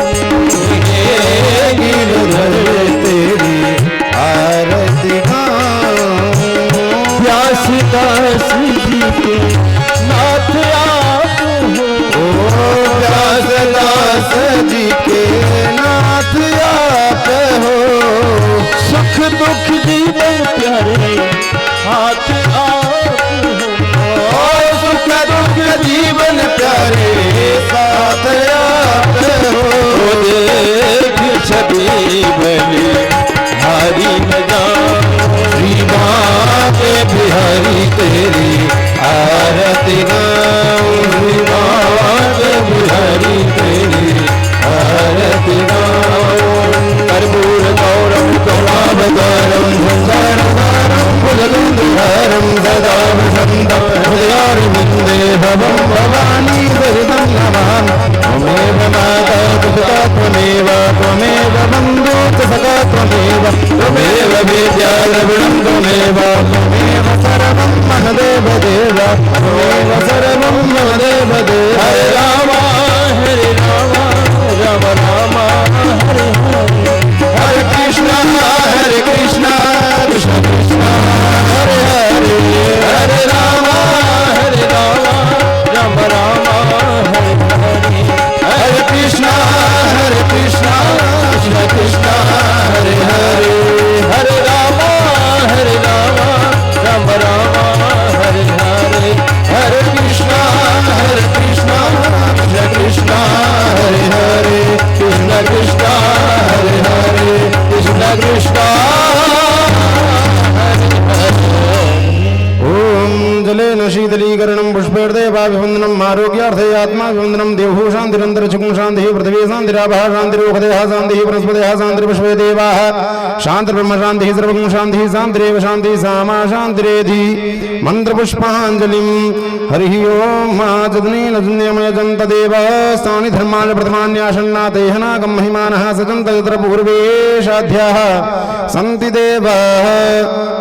जी के नाथ आप हो। व्यासदास जी के नाथ आप हो। सुख दुख जीवन प्यारे हाथ आप हो। सुख दुख जीवन प्यारे साथ आप हो। देख छवि बनी हरी मजा श्री बाके बिहारी तेरी आरती गाऊं। श्री बाके बिहारी तेरी आरती गाऊं। कर्पूर गौरम करुणावतारम संसारसारम भुजगंधहारम सदा वसंतम हृदयारविंदे भवं भवानी सहितं नमामि। त्वमेव माता पिता त्वमेव त्वमेव बन्धु च सखा त्वमेव त्वमेव विद्या द्रविणं त्वमेव त्वमेव सर्वं मम देव देव त्वमेव सर्वं मम देव देव। हरे राम राम राम हरे हरे। हरे कृष्णा कृष्ण कृष्ण हरे हरे। हरे राम राम राम हरे हरे। हरे कृष्णा कृष्ण कृष्ण हरे हरे। हरे राम राम राम हरे हरे। हरे कृष्णा कृष्ण कृष्ण हरे हरे। कृष्ण कृष्ण हरे हरे। कृष्ण कृष्ण ओम जलेन शीतलीकरणं पुष्पेर्देवाभिवन्दनम् आरोग्यार्थे आत्माभिवन्दनं देवभूषान्तिरन्तरिक्षं शान्तिः पृथिवी शान्तिरापः शान्तिरोषधयः शान्तिः वनस्पतयः शान्तिर्विश्वे देवाः शान्तिर्ब्रह्म शान्तिः सर्वगुण शान्तिः शान्तिरेव शान्तिः सामा शान्तिरेधि। मन्त्रपुष्पाञ्जलिं हरिः ओम माजदनेन जुन्यमयजन्त देवास्तानि धर्माणि प्रथमान्याशन्नातेह नागं महिमानः सजन्त यत्र पूर्वेशाध्याः सन्ति देवाः।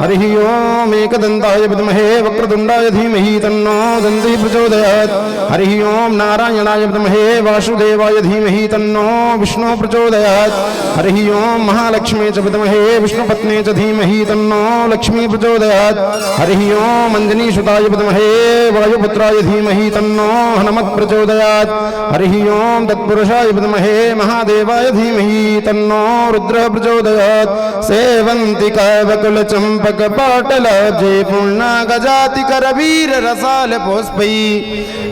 हरिः ओम एकदन्ताय विद्महे वक्रतुण्डाय धीमहि तन्नो दन्तिः प्रचोदयात्। हरिः ओम नारायणाय विद्महे वासुदेवाय धीमहि तन्नो विष्णुः प्रचोदयात्। हरिः ओम महालक्ष्मी च विद्महे विष्णुपत्नी च धीमहि तन्नो लक्ष्मी प्रचोदयात्। हरिः ओम अञ्जनीसुताय विद्महे वायुपुत्राय धीमहि तन्नो हनुमत् प्रचोदयात्। हरिः ओम तत्पुरुषाय विद्महे महादेवाय धीमहि तन्नो रुद्रः प्रचोदयात्। सेवन्ति कैवकुलचम्पक पाटलाब्जे पूर्णागजाति करवीर रसाल पुष्पै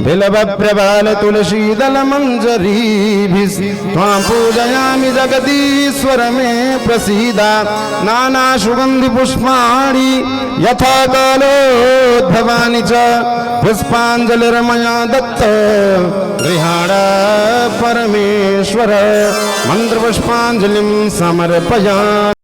बिलव प्रबाल तुलसीदल मंजरीभिः त्वां पूजयामि जगदीश्वर मे प्रसीदा। नाना सुगन्धि पुष्पाणि यथा कालोद्भवानि च पुष्पाञ्जलिर्मया दत्त गृहाण परमेश्वर। मन्त्रपुष्पाञ्जलिं समर्पयामि।